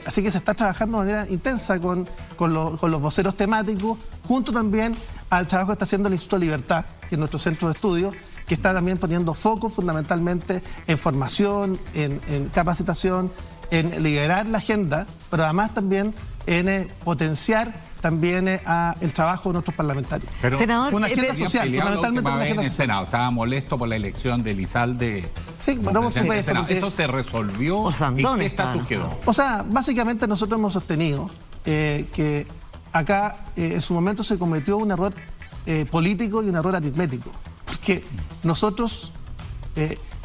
Así que se está trabajando de manera intensa con los voceros temáticos, junto también al trabajo que está haciendo el Instituto Libertad, que es nuestro centro de estudio, que está también poniendo foco fundamentalmente en formación, en capacitación, en liderar la agenda, pero además también en potenciar también el trabajo de nuestros parlamentarios. Pero senador, una agenda social, fundamentalmente una agenda en el social. Senado estaba molesto por la elección de Elizalde Sí, bueno, por supuesto. ¿Eso se resolvió? ¿Y qué estatus quedó? O sea, básicamente nosotros hemos sostenido que acá en su momento se cometió un error político y un error aritmético. Porque nosotros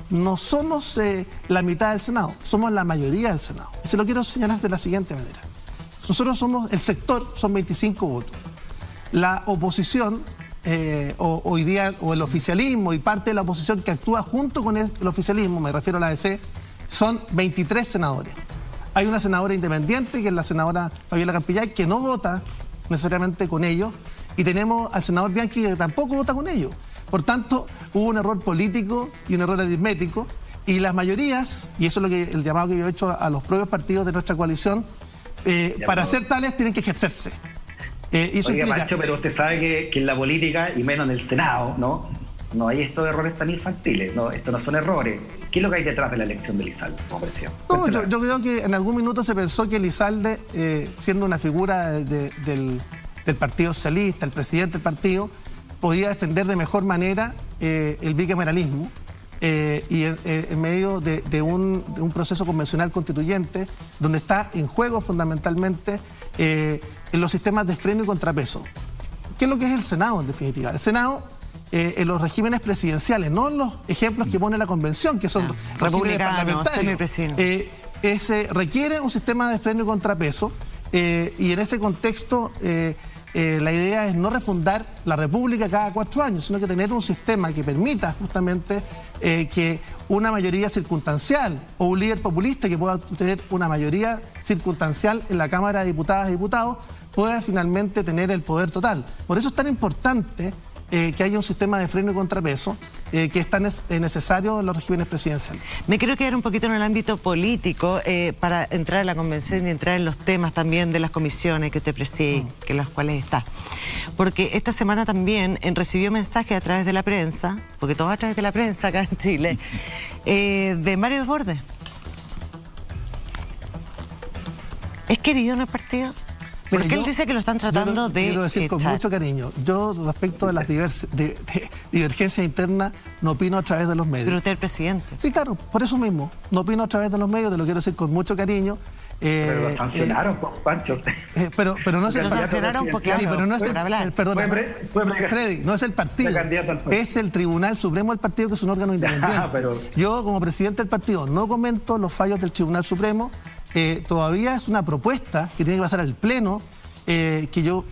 no somos la mitad del Senado, somos la mayoría del Senado. Y se lo quiero señalar de la siguiente manera. Nosotros somos, el sector son 25 votos. La oposición, hoy día, o el oficialismo y parte de la oposición que actúa junto con el oficialismo, me refiero a la ADC, son 23 senadores. Hay una senadora independiente, que es la senadora Fabiola Campillay, que no vota necesariamente con ellos, y tenemos al senador Bianchi, que tampoco vota con ellos. Por tanto, hubo un error político y un error aritmético, y las mayorías, y eso es el llamado que yo he hecho a los propios partidos de nuestra coalición, para ser tales tienen que ejercerse. Eso oiga, implica... Pancho, pero usted sabe que en la política, y menos en el Senado, no hay estos errores tan infantiles, estos no son errores. ¿Qué es lo que hay detrás de la elección de Elizalde como presidente? No, yo creo que en algún minuto se pensó que Elizalde, siendo una figura del Partido Socialista, el presidente del partido, podía defender de mejor manera el bicameralismo y en medio de un proceso convencional constituyente donde está en juego fundamentalmente en los sistemas de freno y contrapeso. ¿Qué es lo que es el Senado en definitiva? El Senado en los regímenes presidenciales, no en los ejemplos que pone la Convención, que son republicanos, semipresidenciales. Requiere un sistema de freno y contrapeso y en ese contexto la idea es no refundar la República cada 4 años, sino que tener un sistema que permita justamente que una mayoría circunstancial o un líder populista que pueda tener una mayoría circunstancial en la Cámara de Diputadas y Diputados pueda finalmente tener el poder total. Por eso es tan importante que haya un sistema de freno y contrapeso que es tan necesario en los regímenes presidenciales. Me quiero quedar un poquito en el ámbito político para entrar a la convención y entrar en los temas también de las comisiones que usted preside, que las cuales está. Porque esta semana también recibió mensajes a través de la prensa, porque todo a través de la prensa acá en Chile, de Mario Desbordes. ¿Es querido en el partido? Porque él dice que lo están tratando de quiero decir con mucho cariño, yo respecto de las divergencias internas no opino a través de los medios. Pero usted es el presidente. Sí, claro, por eso mismo, no opino a través de los medios, te lo quiero decir con mucho cariño. Pero lo sancionaron, Pancho. Pero no es el sancionaron porque claro, pero no es Freddy, no es el partido, es el Tribunal Supremo del partido, que es un órgano independiente. Yo, como presidente del partido, no comento los fallos del Tribunal Supremo. Todavía es una propuesta que tiene que pasar al Pleno, que yo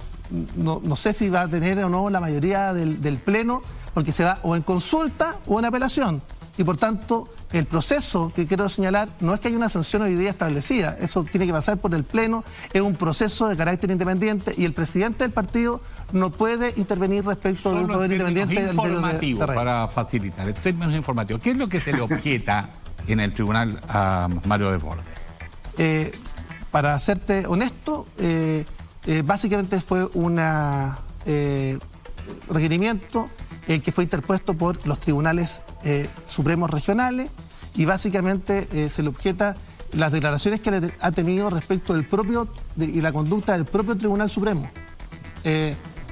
no sé si va a tener o no la mayoría del Pleno, porque se va o en consulta o en apelación. Y por tanto, el proceso que quiero señalar no es que haya una sanción hoy día establecida, eso tiene que pasar por el Pleno, es un proceso de carácter independiente y el presidente del partido no puede intervenir respecto de un poder independiente. Informativo, para facilitar, en términos informativos, ¿qué es lo que se le objeta en el tribunal a Mario Desbordes? Para serte honesto, básicamente fue un requerimiento que fue interpuesto por los tribunales supremos regionales y básicamente se le objeta las declaraciones que ha tenido respecto del y la conducta del propio Tribunal Supremo.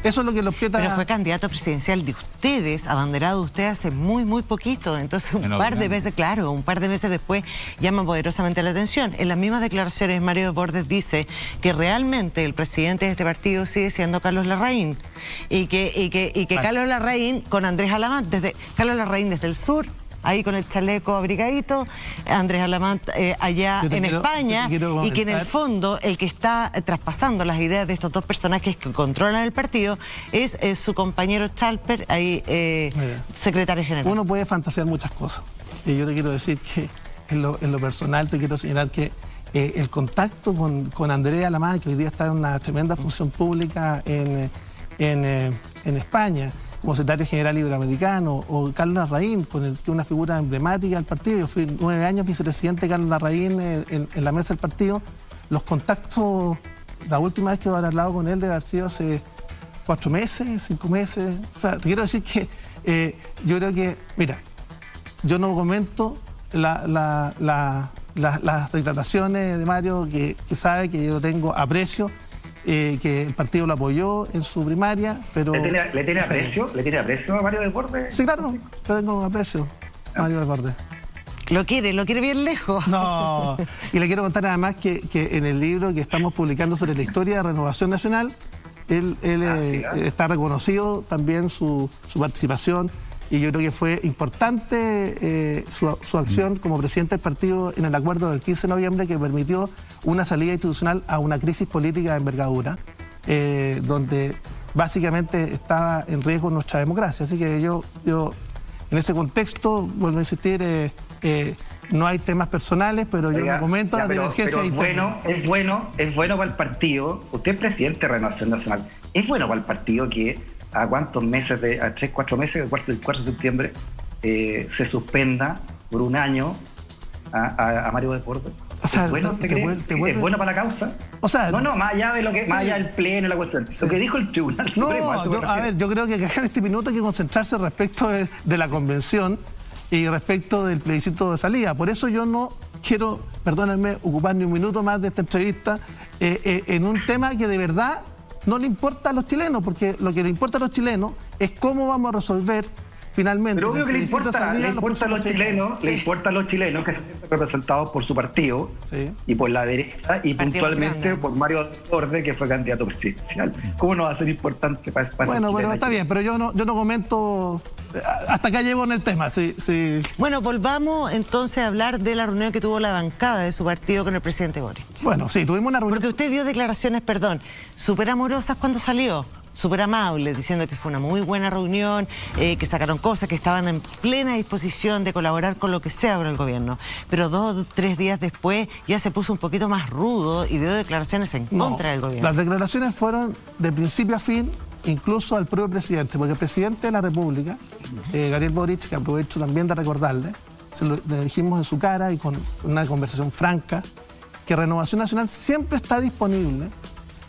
Eso es lo que le objeta. Pero fue candidato presidencial de ustedes, abanderado usted hace muy poquito. Entonces un par de meses después llama poderosamente la atención. En las mismas declaraciones Mario Desbordes dice que realmente el presidente de este partido sigue siendo Carlos Larraín. Y que Carlos Larraín con Andrés Alamán, Carlos Larraín desde el sur, ahí con el chaleco abrigadito, Andrés Alamán allá en España, y que en el fondo el que está traspasando las ideas de estos dos personajes que controlan el partido es su compañero Chalper, ahí secretario general. Uno puede fantasear muchas cosas, y yo te quiero decir que en lo personal te quiero señalar que el contacto con Andrés Alamán, que hoy día está en una tremenda función pública en España, como secretario general iberoamericano, o Carlos Larraín, que es una figura emblemática del partido. Yo fui 9 años vicepresidente de Carlos Larraín en la mesa del partido. Los contactos, la última vez que he hablado con él debe haber sido hace 4 meses, 5 meses. O sea, te quiero decir que yo creo que, mira, yo no comento las declaraciones de Mario, que sabe que yo tengo aprecio, que el partido lo apoyó en su primaria, pero... ¿Le tiene aprecio a Mario Desbordes? Sí, claro, yo tengo aprecio a Mario Desbordes. Lo quiere bien lejos. No, y le quiero contar además que en el libro que estamos publicando sobre la historia de Renovación Nacional, él está reconocido también su participación, y yo creo que fue importante su acción como presidente del partido en el acuerdo del 15 de noviembre que permitió una salida institucional a una crisis política de envergadura, donde básicamente estaba en riesgo nuestra democracia. Así que yo en ese contexto, vuelvo a insistir, no hay temas personales, pero yo no comento la divergencia interna. Es bueno para el partido. Usted es presidente de Renovación Nacional. Es bueno para el partido que a cuántos meses, a 3, 4 meses, el 4 de septiembre, se suspenda por un año a Mario Desbordes. O sea, ¿Es bueno, ¿Es bueno para la causa? O sea, no, más allá de lo que, más allá del pleno, la cuestión. Lo que dijo el Tribunal Supremo. Yo creo que acá en este minuto hay que concentrarse respecto de la convención y respecto del plebiscito de salida. Por eso yo no quiero, perdónenme, ocupar ni un minuto más de esta entrevista en un tema que de verdad no le importa a los chilenos, porque lo que le importa a los chilenos es cómo vamos a resolver finalmente. Pero obvio que le importa a los chilenos que se sienten representados por su partido, sí, y por la derecha, y puntualmente por Mario Desbordes, que fue candidato presidencial. ¿Cómo no va a ser importante para Bueno, pero está bien, pero yo no comento. Hasta acá llevo en el tema, sí. Bueno, volvamos entonces a hablar de la reunión que tuvo la bancada de su partido con el presidente Boric. Bueno, sí, tuvimos una reunión. Porque usted dio declaraciones, súper amorosas cuando salió, súper amables, diciendo que fue una muy buena reunión, que sacaron cosas, que estaban en plena disposición de colaborar con lo que sea con el gobierno. Pero 2 o 3 días después ya se puso un poquito más rudo y dio declaraciones en contra del gobierno. Las declaraciones fueron de principio a fin, incluso al propio presidente, porque el presidente de la República, Gabriel Boric, que aprovecho también de recordarle, le dijimos en su cara y con una conversación franca, que Renovación Nacional siempre está disponible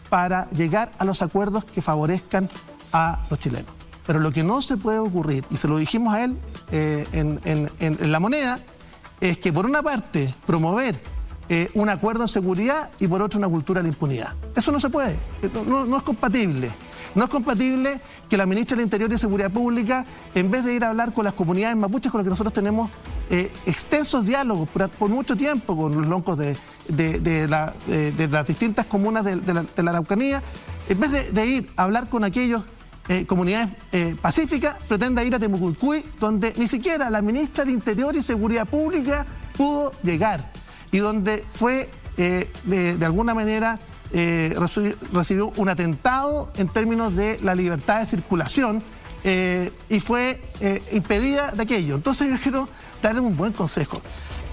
para llegar a los acuerdos que favorezcan a los chilenos. Pero lo que no se puede ocurrir, y se lo dijimos a él en La Moneda, es que por una parte promover un acuerdo en seguridad y por otra una cultura de la impunidad. Eso no se puede, no es compatible. No es compatible que la ministra del Interior y Seguridad Pública, en vez de ir a hablar con las comunidades mapuches con las que nosotros tenemos extensos diálogos por mucho tiempo con los loncos de las distintas comunas de la Araucanía, en vez de ir a hablar con aquellos comunidades pacíficas, pretenda ir a Temuculcuy, donde ni siquiera la ministra del Interior y Seguridad Pública pudo llegar, y donde fue de alguna manera recibió un atentado en términos de la libertad de circulación y fue impedida de aquello. Entonces yo quiero darle un buen consejo.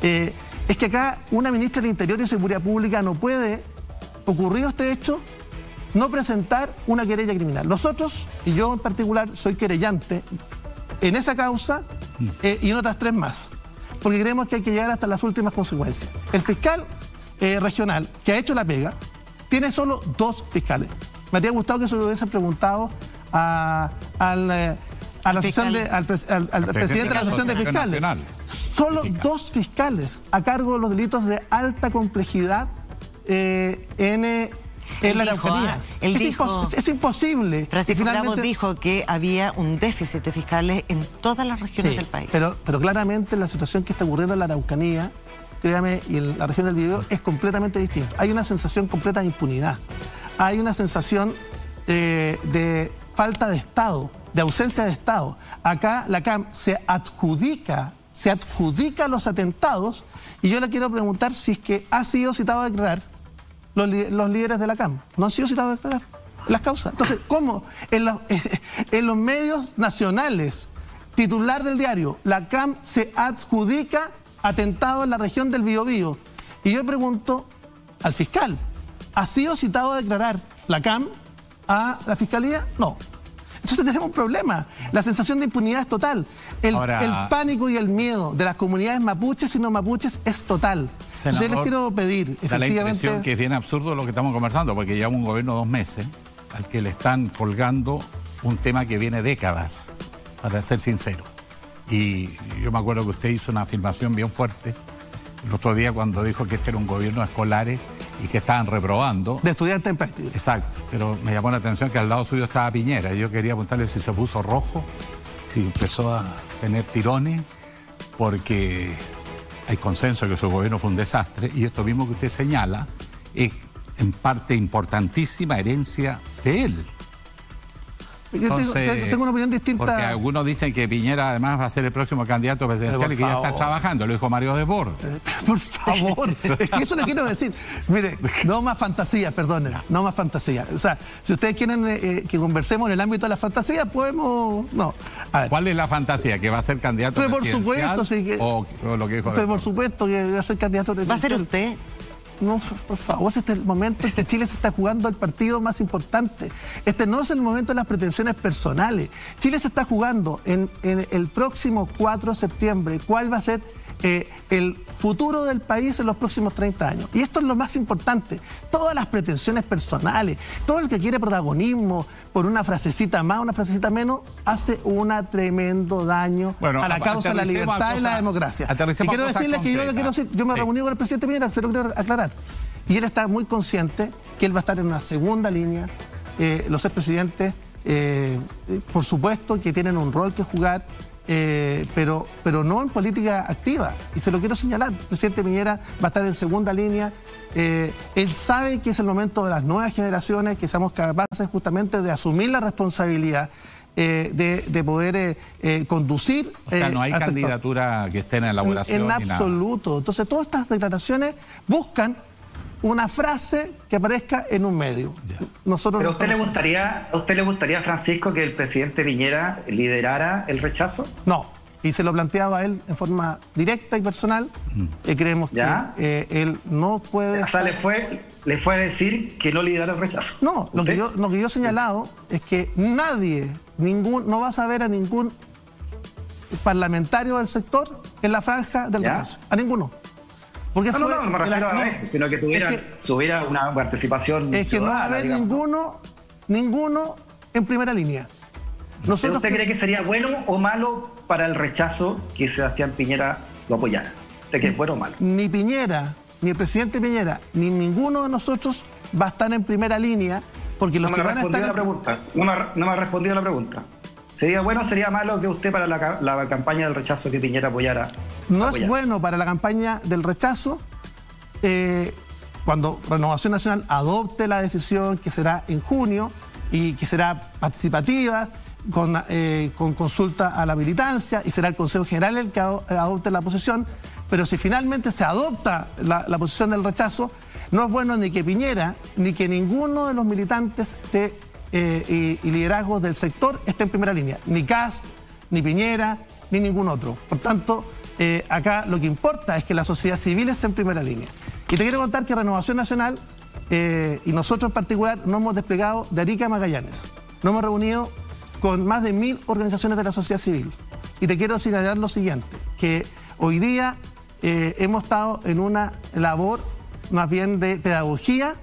Es que acá una ministra del Interior y Seguridad Pública no puede, ocurrido este hecho, no presentar una querella criminal. Nosotros, y yo en particular, soy querellante en esa causa y en otras 3 más, porque creemos que hay que llegar hasta las últimas consecuencias. El fiscal regional que ha hecho la pega tiene solo 2 fiscales. Me habría gustado que se lo hubiesen preguntado al presidente de la Asociación de Fiscales. Solo 2 fiscales a cargo de los delitos de alta complejidad en la Araucanía. Es imposible. Francisco Bravo dijo que había un déficit de fiscales en todas las regiones del país. Pero claramente la situación que está ocurriendo en la Araucanía, créame, y en la región del Biobío es completamente distinto. Hay una sensación completa de impunidad. Hay una sensación de falta de Estado, de ausencia de Estado. Acá la CAM se adjudica los atentados, y yo le quiero preguntar si es que ha sido citado a declarar los líderes de la CAM. No han sido citados a declarar las causas. Entonces, ¿cómo en los medios nacionales, titular del diario, la CAM se adjudica atentado en la región del Biobío? Y yo pregunto al fiscal, ¿ha sido citado a declarar la CAM a la Fiscalía? No. Entonces tenemos un problema. La sensación de impunidad es total. El pánico y el miedo de las comunidades mapuches y no mapuches es total. Senador, entonces les quiero pedir, efectivamente... Da la impresión que es bien absurdo lo que estamos conversando, porque lleva un gobierno 2 meses al que le están colgando un tema que viene décadas, para ser sincero. Y yo me acuerdo que usted hizo una afirmación bien fuerte el otro día cuando dijo que este era un gobierno de escolares y que estaban reprobando. De estudiantes en práctica. Exacto, pero me llamó la atención que al lado suyo estaba Piñera, y yo quería preguntarle si se puso rojo, si empezó a tener tirones, porque hay consenso que su gobierno fue un desastre, y esto mismo que usted señala es en parte importantísima herencia de él. Entonces, tengo una opinión distinta. Porque algunos dicen que Piñera además va a ser el próximo candidato presidencial y que ya está trabajando, lo dijo Mario Desbordes. Por favor, es que eso le quiero decir. Mire, no más fantasía, perdonen, no más fantasía. O sea, si ustedes quieren que conversemos en el ámbito de la fantasía, podemos... No. A ver. ¿Cuál es la fantasía? ¿Que va a ser candidato presidencial? Por supuesto, sí. Que, o lo que dijo Desbordes. Por supuesto que va a ser candidato presidencial. ¿Va a ser usted? No, por favor, este es el momento en que Chile se está jugando el partido más importante. Este no es el momento de las pretensiones personales. Chile se está jugando en el próximo 4 de septiembre cuál va a ser el futuro del país en los próximos 30 años. Y esto es lo más importante. Todas las pretensiones personales, todo el que quiere protagonismo por una frasecita más, una frasecita menos, hace un tremendo daño a la causa de la libertad y la democracia. Y quiero decirles que yo me reuní con el presidente Piñera, se lo quiero aclarar. Y él está muy consciente que él va a estar en una segunda línea. Los expresidentes, por supuesto, que tienen un rol que jugar. Pero no en política activa, y se lo quiero señalar. El presidente Piñera va a estar en segunda línea. Él sabe que es el momento de las nuevas generaciones, que seamos capaces justamente de asumir la responsabilidad de poder conducir. O sea, no hay candidatura que esté en elaboración. En absoluto. Nada. Entonces, todas estas declaraciones buscan una frase que aparezca en un medio. Nosotros ¿Pero a usted le gustaría, Francisco, que el presidente Piñera liderara el rechazo? No, y se lo planteaba a él en forma directa y personal. Creemos que él no puede... O sea, le fue a decir que no liderara el rechazo. No, lo que yo he señalado es que nadie, no vas a ver a ningún parlamentario del sector en la franja del rechazo. A ninguno. Porque no me refiero a eso, sino que tuviera una participación es que no va a haber ninguno en primera línea. ¿Usted cree que sería bueno o malo para el rechazo que Sebastián Piñera lo apoyara? ¿Usted cree que es bueno o malo? Ni Piñera, ni el presidente Piñera, ni ninguno de nosotros va a estar en primera línea, porque los que van a estar... No me ha respondido la pregunta. ¿Sería bueno o sería malo que usted para la campaña del rechazo que Piñera apoyara? No es bueno para la campaña del rechazo cuando Renovación Nacional adopte la decisión que será en junio y que será participativa, con consulta a la militancia, y será el Consejo General el que adopte la posición. Pero si finalmente se adopta la posición del rechazo, no es bueno ni que Piñera ni que ninguno de los militantes y liderazgos del sector esté en primera línea, ni Kast, ni Piñera, ni ningún otro. Por tanto, acá lo que importa es que la sociedad civil esté en primera línea. Y te quiero contar que Renovación Nacional y nosotros en particular nos hemos desplegado de Arica a Magallanes. Nos hemos reunido con más de 1000 organizaciones de la sociedad civil. Y te quiero señalar lo siguiente, que hoy día hemos estado en una labor más bien de pedagogía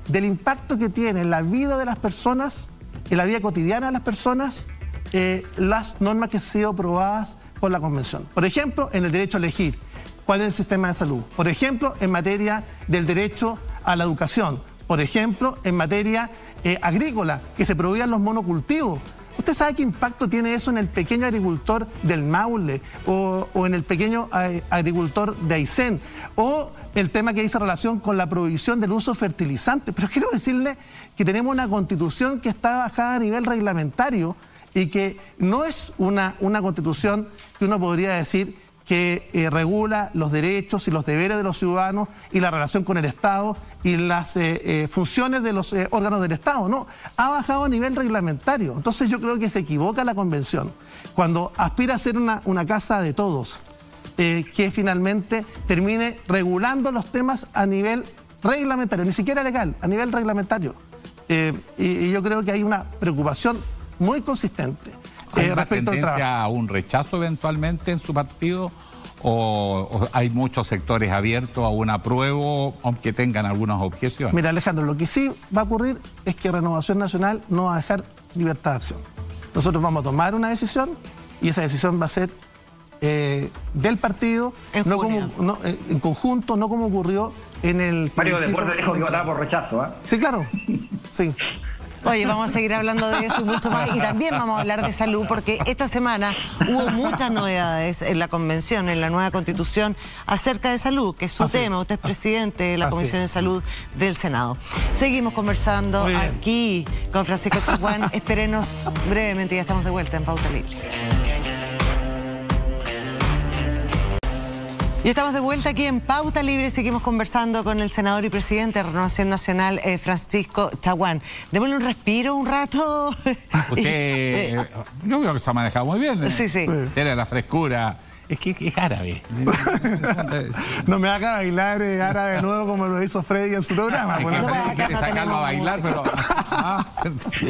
del impacto que tiene en la vida de las personas, en la vida cotidiana de las personas, las normas que han sido aprobadas por la Convención. Por ejemplo, en el derecho a elegir cuál es el sistema de salud. Por ejemplo, en materia del derecho a la educación. Por ejemplo, en materia agrícola, que se prohíban los monocultivos. ¿Usted sabe qué impacto tiene eso en el pequeño agricultor del Maule o en el pequeño agricultor de Aysén? O el tema que dice relación con la prohibición del uso de fertilizantes. Pero quiero decirle que tenemos una constitución que está bajada a nivel reglamentario y que no es una constitución que uno podría decir que regula los derechos y los deberes de los ciudadanos y la relación con el Estado y las funciones de los órganos del Estado. No, ha bajado a nivel reglamentario. Entonces yo creo que se equivoca la Convención cuando aspira a ser una casa de todos, que finalmente termine regulando los temas a nivel reglamentario, ni siquiera legal, a nivel reglamentario. Y yo creo que hay una preocupación muy consistente. ¿Hay una tendencia a un rechazo eventualmente en su partido o hay muchos sectores abiertos a un apruebo, aunque tengan algunas objeciones? Mira, Alejandro, lo que sí va a ocurrir es que Renovación Nacional no va a dejar libertad de acción. Nosotros vamos a tomar una decisión y esa decisión va a ser del partido, en conjunto, no como ocurrió en el... Mario Desbordes dijo que votaba por rechazo, ¿eh? Sí, claro. Sí. Oye, vamos a seguir hablando de eso y mucho más. Y también vamos a hablar de salud, porque esta semana hubo muchas novedades en la convención, en la nueva constitución, acerca de salud, que es su tema. Usted es presidente de la Comisión de Salud del Senado. Seguimos conversando aquí con Francisco Chaguán. Espérenos brevemente, ya estamos de vuelta en Pauta Libre. Y estamos de vuelta aquí en Pauta Libre. Seguimos conversando con el senador y presidente de Renovación Nacional, Francisco Chaguán. Démosle un respiro un rato. Usted, yo creo que se ha manejado muy bien. Sí. Tiene la frescura. Es que es árabe. No me haga bailar árabe de nuevo como lo hizo Freddy en su programa. Quiere sacarlo a bailar, pero...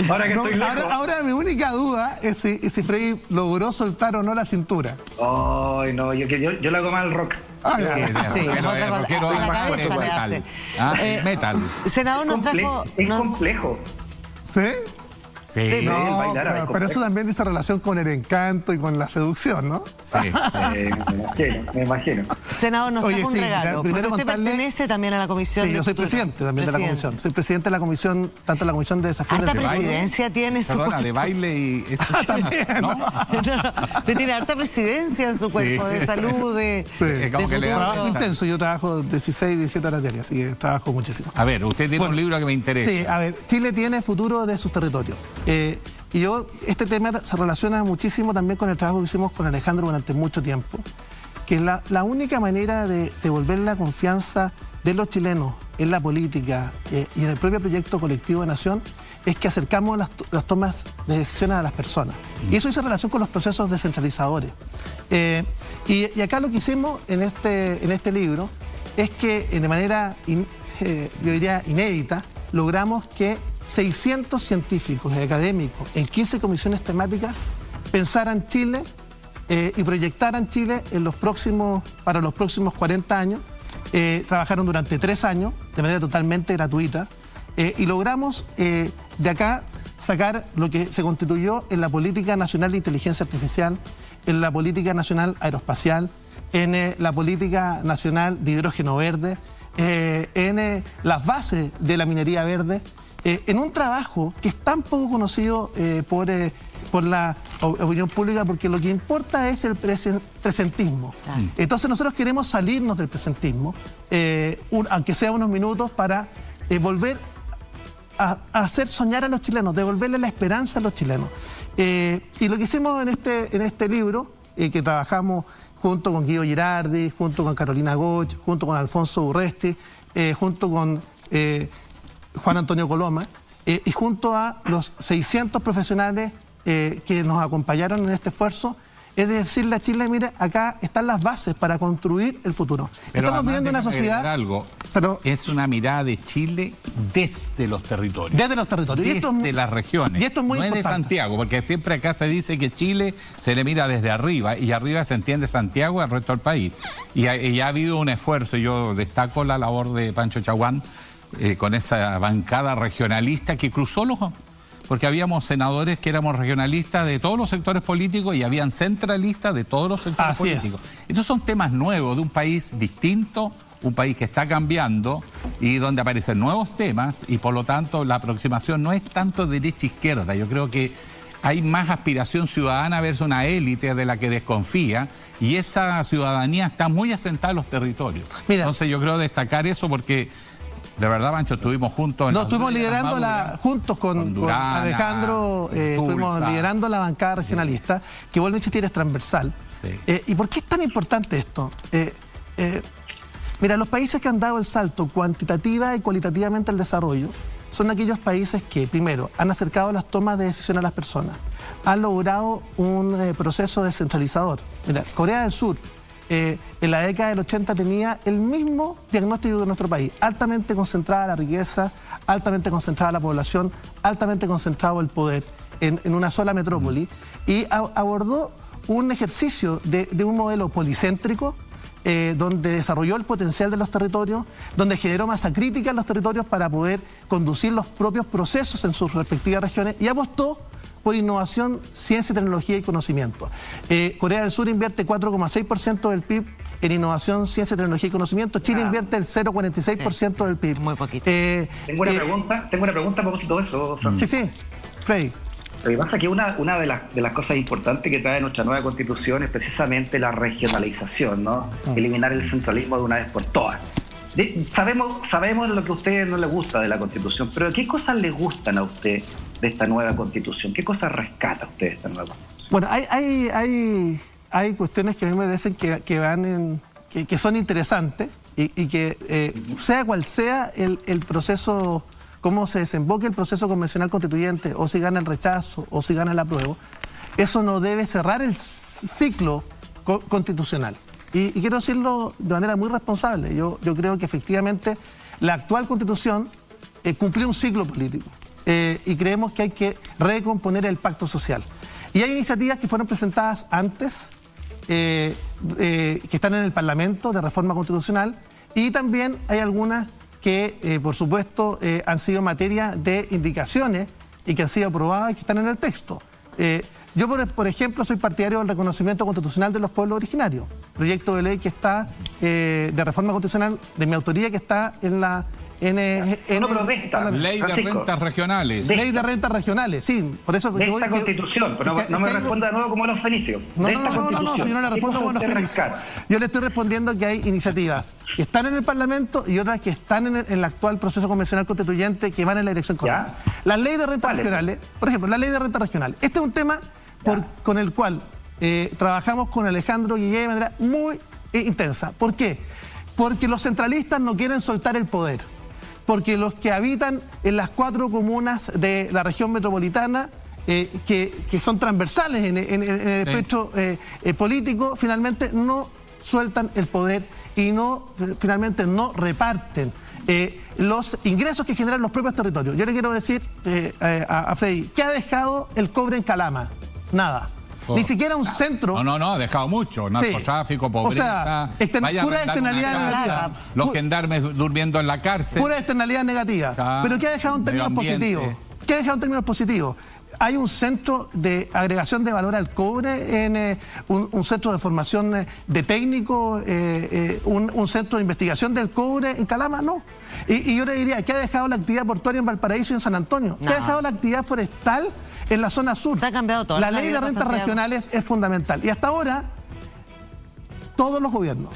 Ahora mi única duda es si Freddy logró soltar o no la cintura. Ay, no, yo le hago mal al rock. Metal. Senador nos trajo... Es complejo. ¿Sí? Sí, no, pero eso también dice relación con el encanto y con la seducción, ¿no? Sí. Me imagino. Senador, nos trajo un regalo, porque usted pertenece también a la comisión. Sí, yo soy presidente también de la comisión. Soy presidente de la comisión, tanto de la comisión de desafíos de presidencia tiene su cuerpo. De baile y... También, ¿no? Tiene harta presidencia en su cuerpo, de salud, de trabajo intenso. Yo trabajo 16, 17 horas diarias, así que trabajo muchísimo. A ver, usted tiene un libro que me interesa. Sí, a ver, Chile tiene futuro de sus territorios. Y este tema se relaciona muchísimo también con el trabajo que hicimos con Alejandro durante mucho tiempo, que es la única manera de devolver la confianza de los chilenos en la política y en el propio proyecto colectivo de nación es que acercamos las tomas de decisiones a las personas. Y eso hizo relación con los procesos descentralizadores. Y acá lo que hicimos en este libro es que de manera, yo diría, inédita, logramos que 600 científicos y académicos en 15 comisiones temáticas pensaran Chile y proyectaran Chile para los próximos 40 años. Trabajaron durante 3 años de manera totalmente gratuita y logramos de acá sacar lo que se constituyó en la Política Nacional de Inteligencia Artificial, en la Política Nacional Aeroespacial, en la Política Nacional de Hidrógeno Verde, en las bases de la minería verde, en un trabajo que es tan poco conocido por la opinión pública, porque lo que importa es el presentismo. Entonces nosotros queremos salirnos del presentismo, aunque sea unos minutos, para volver a hacer soñar a los chilenos, devolverle la esperanza a los chilenos. Y lo que hicimos en este libro, que trabajamos junto con Guido Girardi, junto con Carolina Goch, junto con Alfonso Urresti, junto con Juan Antonio Coloma, y junto a los 600 profesionales que nos acompañaron en este esfuerzo, es decirle a Chile, mire, acá están las bases para construir el futuro. Pero estamos viviendo una sociedad... es una mirada de Chile desde los territorios. Desde los territorios. Desde las regiones. Y esto es muy importante. No es de Santiago, porque siempre acá se dice que Chile se le mira desde arriba, y arriba se entiende Santiago y el resto del país. Y ha habido un esfuerzo, yo destaco la labor de Pancho Chaguán, con esa bancada regionalista que cruzó porque habíamos senadores que éramos regionalistas de todos los sectores políticos y habían centralistas de todos los sectores políticos. Esos son temas nuevos de un país distinto, un país que está cambiando y donde aparecen nuevos temas, y por lo tanto la aproximación no es tanto derecha-izquierda. Yo creo que hay más aspiración ciudadana versus una élite de la que desconfía, y esa ciudadanía está muy asentada en los territorios. Entonces yo creo destacar eso, porque de verdad, Pancho, estuvimos juntos. Estuvimos liderando juntos con Alejandro, estuvimos liderando la bancada regionalista, que vuelvo a insistir, es transversal. ¿Y por qué es tan importante esto? Mira, los países que han dado el salto cuantitativa y cualitativamente al desarrollo son aquellos países que, primero, han acercado las tomas de decisión a las personas, han logrado un proceso descentralizador. Mira, Corea del Sur, en la década del 80 tenía el mismo diagnóstico de nuestro país: altamente concentrada la riqueza, altamente concentrada la población, altamente concentrado el poder en una sola metrópoli, y abordó un ejercicio de un modelo policéntrico, donde desarrolló el potencial de los territorios, donde generó masa crítica en los territorios para poder conducir los propios procesos en sus respectivas regiones, y apostó por innovación, ciencia, tecnología y conocimiento. Corea del Sur invierte 4,6% del PIB en innovación, ciencia, tecnología y conocimiento. Chile invierte el 0,46% del PIB. Muy poquito. Tengo una pregunta a propósito de eso, Francisco. Sí, Freddy. Lo que pasa es que una de las cosas importantes que trae nuestra nueva Constitución es precisamente la regionalización, ¿no? Eliminar el centralismo de una vez por todas. Sabemos lo que a ustedes no les gusta de la Constitución, pero ¿qué cosas les gustan a usted de esta nueva Constitución? ¿Qué cosas rescata usted de esta nueva Constitución? Bueno, hay cuestiones que a mí me parecen que son interesantes y que sea cual sea el proceso, cómo se desemboque el proceso convencional constituyente, o si gana el rechazo o si gana el apruebo, eso no debe cerrar el ciclo constitucional. Y quiero decirlo de manera muy responsable. Yo creo que efectivamente la actual Constitución cumplió un ciclo político y creemos que hay que recomponer el pacto social. Y hay iniciativas que fueron presentadas antes, que están en el Parlamento de reforma constitucional, y también hay algunas que, por supuesto, han sido materia de indicaciones y que han sido aprobadas y que están en el texto. Yo, por ejemplo, soy partidario del reconocimiento constitucional de los pueblos originarios, proyecto de ley que está, de reforma constitucional, de mi autoría, que está en la... Ley de rentas regionales. Ley de rentas regionales, sí. Por eso, de esta Constitución, pero no me responda de nuevo como los fenicios. No, yo no le respondo como los fenicios. Yo le estoy respondiendo que hay iniciativas que están en el Parlamento y otras que están en el actual proceso convencional constituyente que van en la dirección correcta. La ley de rentas regionales, por ejemplo, la ley de rentas regionales. Este es un tema con el cual trabajamos con Alejandro Guillé de manera muy intensa. ¿Por qué? Porque los centralistas no quieren soltar el poder. Porque los que habitan en las 4 comunas de la región metropolitana, que son transversales en el espectro político, finalmente no sueltan el poder y finalmente no reparten los ingresos que generan los propios territorios. Yo le quiero decir a Freddy, ¿qué ha dejado el cobre en Calama? Nada. Ni siquiera un centro... No, ha dejado mucho. Narcotráfico, pobreza... O sea, pura externalidad negativa. Los gendarmes durmiendo en la cárcel. Pura externalidad negativa. Pero ¿qué ha dejado en términos positivos? ¿Qué ha dejado en términos positivos? Hay un centro de agregación de valor al cobre, un centro de formación de técnico, un centro de investigación del cobre en Calama, no. Y yo le diría, ¿qué ha dejado la actividad portuaria en Valparaíso y en San Antonio? ¿Qué ha dejado la actividad forestal en la zona sur? Se ha cambiado todo. La ley de rentas regionales es fundamental. Y hasta ahora, todos los gobiernos,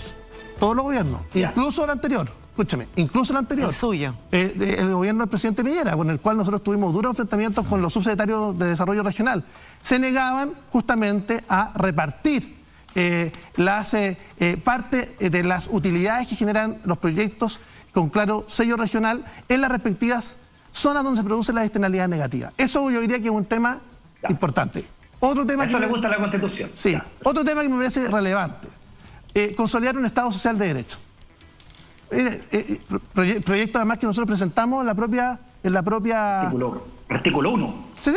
incluso el anterior, escúchame, incluso el anterior. El suyo. El gobierno del presidente Piñera, con el cual nosotros tuvimos duros enfrentamientos con los subsecretarios de Desarrollo Regional, se negaban justamente a repartir parte de las utilidades que generan los proyectos con claro sello regional en las respectivas zonas donde se produce la externalidad negativa. Eso yo diría que es un tema importante. Otro tema Eso le gusta a la Constitución. Sí. Otro tema que me parece relevante. Consolidar un Estado social de derecho. Proyecto además que nosotros presentamos en la propia... Artículo 1. Sí.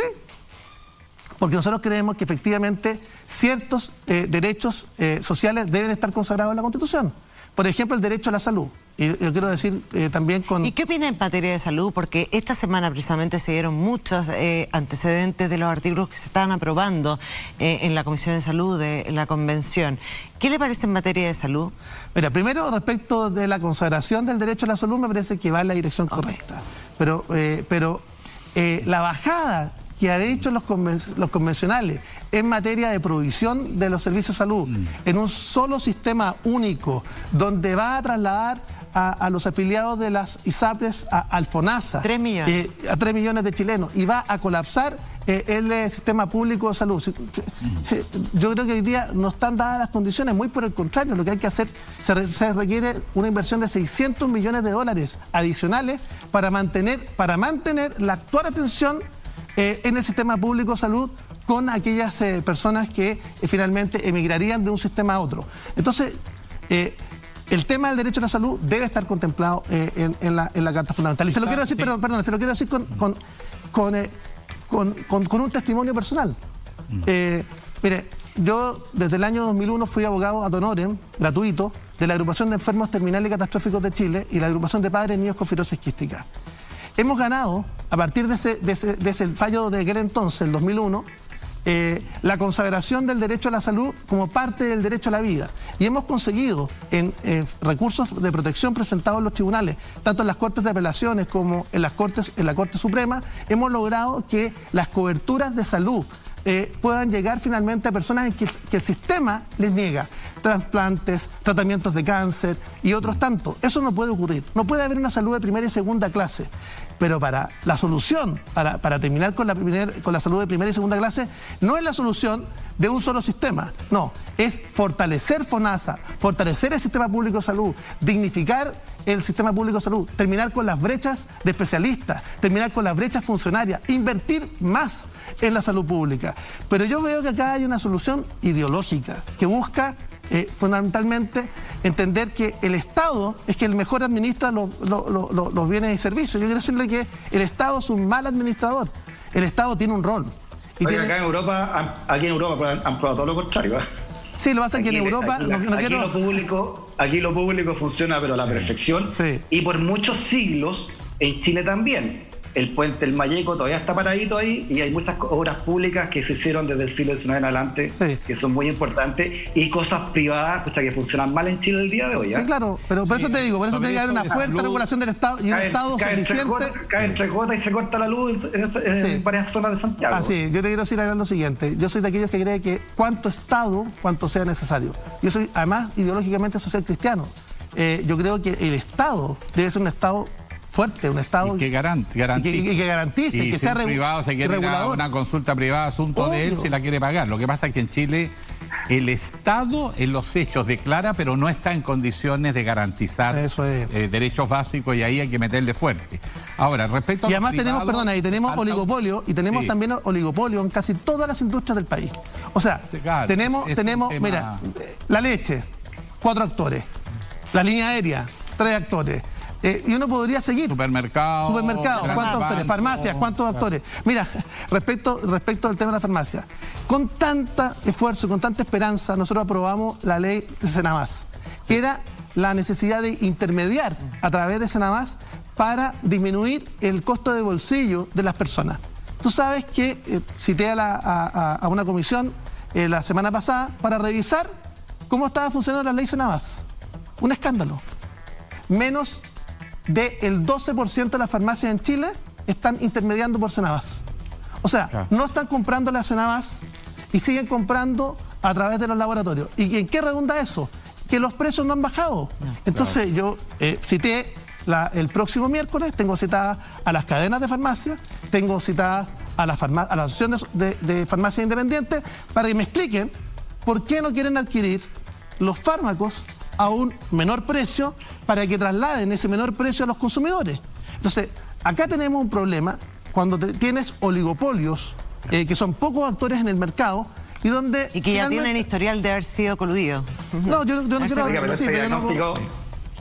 Porque nosotros creemos que efectivamente ciertos derechos sociales deben estar consagrados en la Constitución. Por ejemplo, el derecho a la salud. Y yo quiero decir también con... ¿Y qué opina en materia de salud? Porque esta semana precisamente se dieron muchos antecedentes de los artículos que se estaban aprobando en la Comisión de Salud de la Convención. ¿Qué le parece en materia de salud? Mira, primero respecto de la consagración del derecho a la salud me parece que va en la dirección correcta. Pero la bajada que han hecho los convencionales en materia de provisión de los servicios de salud en un solo sistema único, donde va a trasladar a los afiliados de las ISAPRES al FONASA, 3 millones. A 3 millones de chilenos, y va a colapsar el sistema público de salud. Yo creo que hoy día no están dadas las condiciones, muy por el contrario, lo que hay que hacer, se requiere una inversión de $600 millones adicionales para mantener la actual atención en el sistema público de salud con aquellas personas que finalmente emigrarían de un sistema a otro. Entonces, el tema del derecho a la salud debe estar contemplado en la Carta Fundamental. Y se lo quiero decir, perdón, se lo quiero decir con un testimonio personal. Mire, yo desde el año 2001 fui abogado ad honorem, gratuito, de la Agrupación de Enfermos Terminales y Catastróficos de Chile y la Agrupación de Padres y Niños con Fibrosis Quística. Hemos ganado, a partir de ese fallo de aquel entonces, el 2001, la consagración del derecho a la salud como parte del derecho a la vida. Y hemos conseguido en recursos de protección presentados en los tribunales, tanto en las Cortes de Apelaciones como en la Corte Suprema, hemos logrado que las coberturas de salud puedan llegar finalmente a personas en que el sistema les niega. Trasplantes, tratamientos de cáncer y otros tantos. Eso no puede ocurrir. No puede haber una salud de primera y segunda clase. Pero para la solución, para terminar con la salud de primera y segunda clase, no es la solución de un solo sistema. No, es fortalecer FONASA, fortalecer el sistema público de salud, dignificar el sistema público de salud, terminar con las brechas de especialistas, terminar con las brechas funcionarias, invertir más en la salud pública. Pero yo veo que acá hay una solución ideológica que busca fundamentalmente entender que el Estado es que el mejor administra los bienes y servicios. Yo quiero decirle que el Estado es un mal administrador. El Estado tiene un rol. Oiga, acá en Europa, aquí en Europa han probado todo lo contrario. Sí, lo pasa que en Europa... Aquí lo público funciona pero a la perfección. Sí. Y por muchos siglos en Chile también. El puente El Mayeco todavía está paradito ahí y hay muchas obras públicas que se hicieron desde el siglo XIX en adelante, sí, que son muy importantes, y cosas privadas que funcionan mal en Chile el día de hoy. Sí, claro, pero por eso te digo, por eso tiene que haber una fuerte regulación del Estado y un Estado suficiente. Cae entre gotas y se corta la luz en varias zonas de Santiago. Así, yo te quiero decir lo siguiente, yo soy de aquellos que creen que cuanto Estado, cuanto sea necesario. Yo soy además ideológicamente social cristiano. Yo creo que el Estado debe ser un Estado fuerte, un Estado y que garantice, que garantice, y que si sea un privado se quiere ir a una consulta privada, asunto de él, si la quiere pagar. Lo que pasa es que en Chile el Estado en los hechos declara, pero no está en condiciones de garantizar derechos básicos, y ahí hay que meterle fuerte. Ahora, respecto a... Y además tenemos, perdona, y tenemos oligopolio, y tenemos también oligopolio en casi todas las industrias del país. O sea, claro, tenemos mira, la leche, 4 actores, la línea aérea, 3 actores. Y uno podría seguir. Supermercados, ¿cuántos actores? Farmacias, ¿cuántos actores? Mira, respecto al tema de la farmacia, con tanto esfuerzo, con tanta esperanza, nosotros aprobamos la ley de Senamás, que era la necesidad de intermediar a través de Senamás para disminuir el costo de bolsillo de las personas. Tú sabes que cité a una comisión la semana pasada para revisar cómo estaba funcionando la ley Senamás. Un escándalo. Menos del 12% de las farmacias en Chile están intermediando por Senamás. O sea, no están comprando la Senamás y siguen comprando a través de los laboratorios. ¿Y en qué redunda eso? Que los precios no han bajado. Entonces yo cité el próximo miércoles, tengo citadas a las cadenas de farmacia, tengo citadas a la Asociación de Farmacias Independientes para que me expliquen por qué no quieren adquirir los fármacos a un menor precio para que trasladen ese menor precio a los consumidores. Entonces, acá tenemos un problema cuando tienes oligopolios que son pocos actores en el mercado y que ya tienen historial de haber sido coludidos. No, yo no quiero...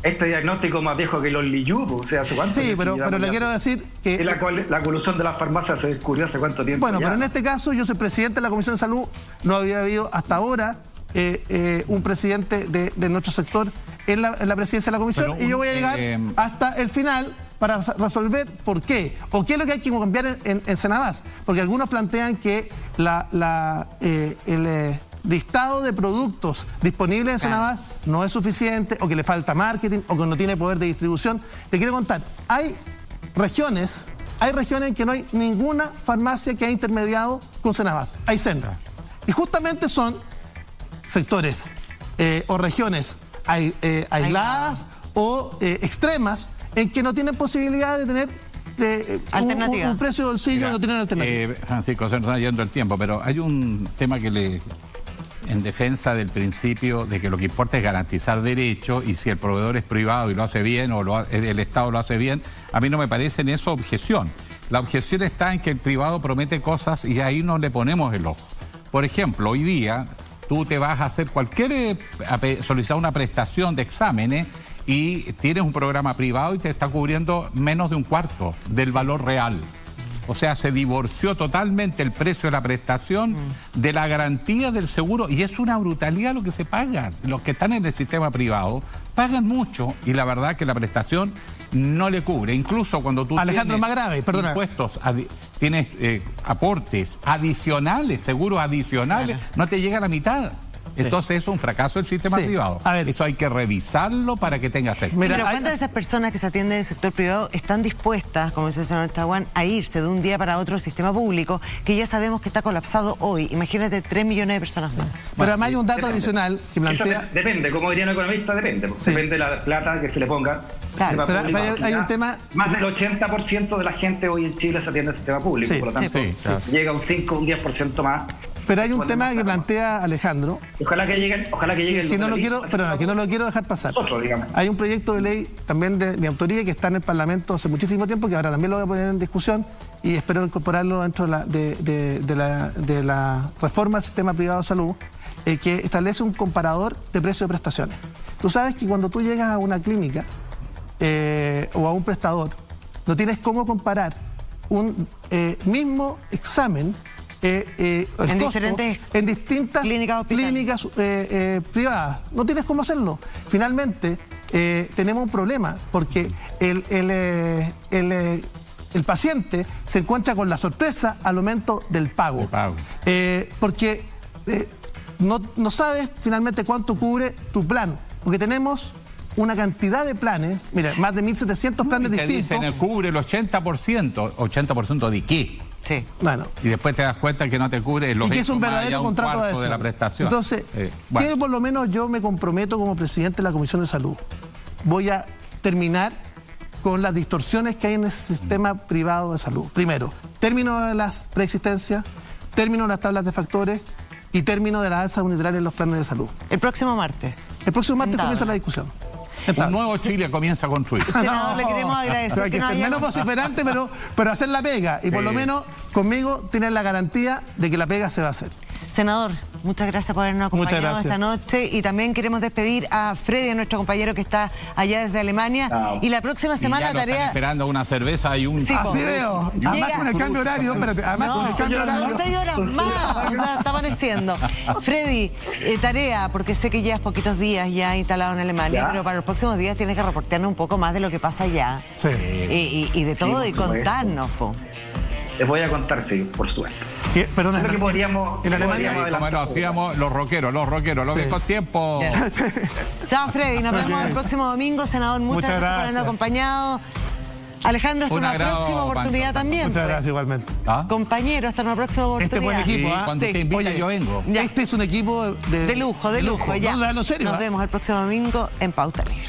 Este diagnóstico más viejo que los Liyú, o sea, ¿hace cuánto? Sí, pero le quiero decir que... La colusión de las farmacias se descubrió hace cuánto tiempo. Bueno, pero en este caso yo soy presidente de la Comisión de Salud, no había habido hasta ahora un presidente de nuestro sector en la presidencia de la comisión, y yo voy a llegar hasta el final para resolver por qué, o qué es lo que hay que cambiar en Senamás, porque algunos plantean que el listado de productos disponibles en Senamás no es suficiente, o que le falta marketing, o que no tiene poder de distribución. Te quiero contar, hay regiones en que no hay ninguna farmacia que ha intermediado con Senamás, hay centros, y justamente son sectores o regiones aisladas o extremas en que no tienen posibilidad de tener un precio de bolsillo. No tienen alternativa. Francisco, se nos está yendo el tiempo, pero hay un tema que en defensa del principio de que lo que importa es garantizar derechos, y si el proveedor es privado y lo hace bien, o el Estado lo hace bien, a mí no me parece en eso objeción. La objeción está en que el privado promete cosas y ahí no le ponemos el ojo. Por ejemplo, hoy día tú te vas a hacer solicitar una prestación de exámenes y tienes un programa privado y te está cubriendo menos de un cuarto del valor real. O sea, se divorció totalmente el precio de la prestación de la garantía del seguro, y es una brutalidad lo que se paga. Los que están en el sistema privado pagan mucho y la verdad que la prestación no le cubre. Incluso cuando tú Alejandro, tienes más grave, perdona. impuestos, tienes aportes adicionales, seguros adicionales, no te llega a la mitad. Entonces es un fracaso del sistema privado. Eso hay que revisarlo para que tenga efecto. Pero ¿cuántas de esas personas que se atienden en el sector privado están dispuestas, como dice el señor Chaguán, a irse de un día para otro al sistema público, que ya sabemos que está colapsado hoy? Imagínate 3 millones de personas más. Pero además hay un dato adicional que plantea... Depende, como diría un economista, depende. Depende de la plata que se le ponga. Claro, pero hay un tema... Más del 80% de la gente hoy en Chile se atiende al sistema público, por lo tanto llega un 5 o un 10% más. Pero hay un tema que plantea Alejandro. Ojalá que llegue el que no lo quiero dejar pasar. Hay un proyecto de ley también de mi autoría que está en el Parlamento hace muchísimo tiempo, que ahora también lo voy a poner en discusión y espero incorporarlo dentro de la reforma del sistema privado de salud, que establece un comparador de precio de prestaciones. Tú sabes que cuando tú llegas a una clínica o a un prestador, no tienes cómo comparar un mismo examen en distintas clínicas privadas. No tienes cómo hacerlo. Finalmente, tenemos un problema porque el paciente se encuentra con la sorpresa al momento del pago. Porque no sabes finalmente cuánto cubre tu plan. Porque tenemos una cantidad de planes, mira, más de 1.700 planes distintos. Dicen, cubre el 80%. ¿80% de qué? Sí. Bueno. Y después te das cuenta que no te cubre los que es un verdadero contrato de la prestación. Entonces, que por lo menos yo me comprometo como presidente de la Comisión de Salud. Voy a terminar con las distorsiones que hay en el sistema privado de salud. Primero, término de las preexistencias, término de las tablas de factores y término de la alza unitaria en los planes de salud. El próximo martes. El próximo martes comienza la discusión. Un nuevo Chile comienza a construir. Senador, le queremos agradecer que no haya... menos vociferante, pero hacer la pega. Y por lo menos conmigo tienen la garantía de que la pega se va a hacer. Senador, muchas gracias por habernos acompañado esta noche y también queremos despedir a Freddy, a nuestro compañero que está allá desde Alemania. Y la próxima semana tarea... Están esperando una cerveza y un... Sí, así veo. Además con el cambio horario, espérate, además con el cambio horario... 6 horas más, o sea, está amaneciendo. Freddy, tarea, porque sé que llevas poquitos días ya instalado en Alemania, pero para los próximos días tienes que reportarnos un poco más de lo que pasa allá. Sí. Y de todo, y contarnos, po. Les voy a contar, sí, por supuesto. Pero creo que podríamos... En Alemania, como lo hacíamos los rockeros, los viejos tiempos. Chao, Freddy, nos vemos el próximo domingo. Senador, muchas gracias por habernos acompañado. Alejandro, hasta una próxima oportunidad también. Muchas gracias, igualmente. Compañero, hasta una próxima oportunidad. Este buen equipo, cuando te invita yo vengo. Este es un equipo de lujo, ya. No, serio, nos vemos el próximo domingo en Pauta Libre.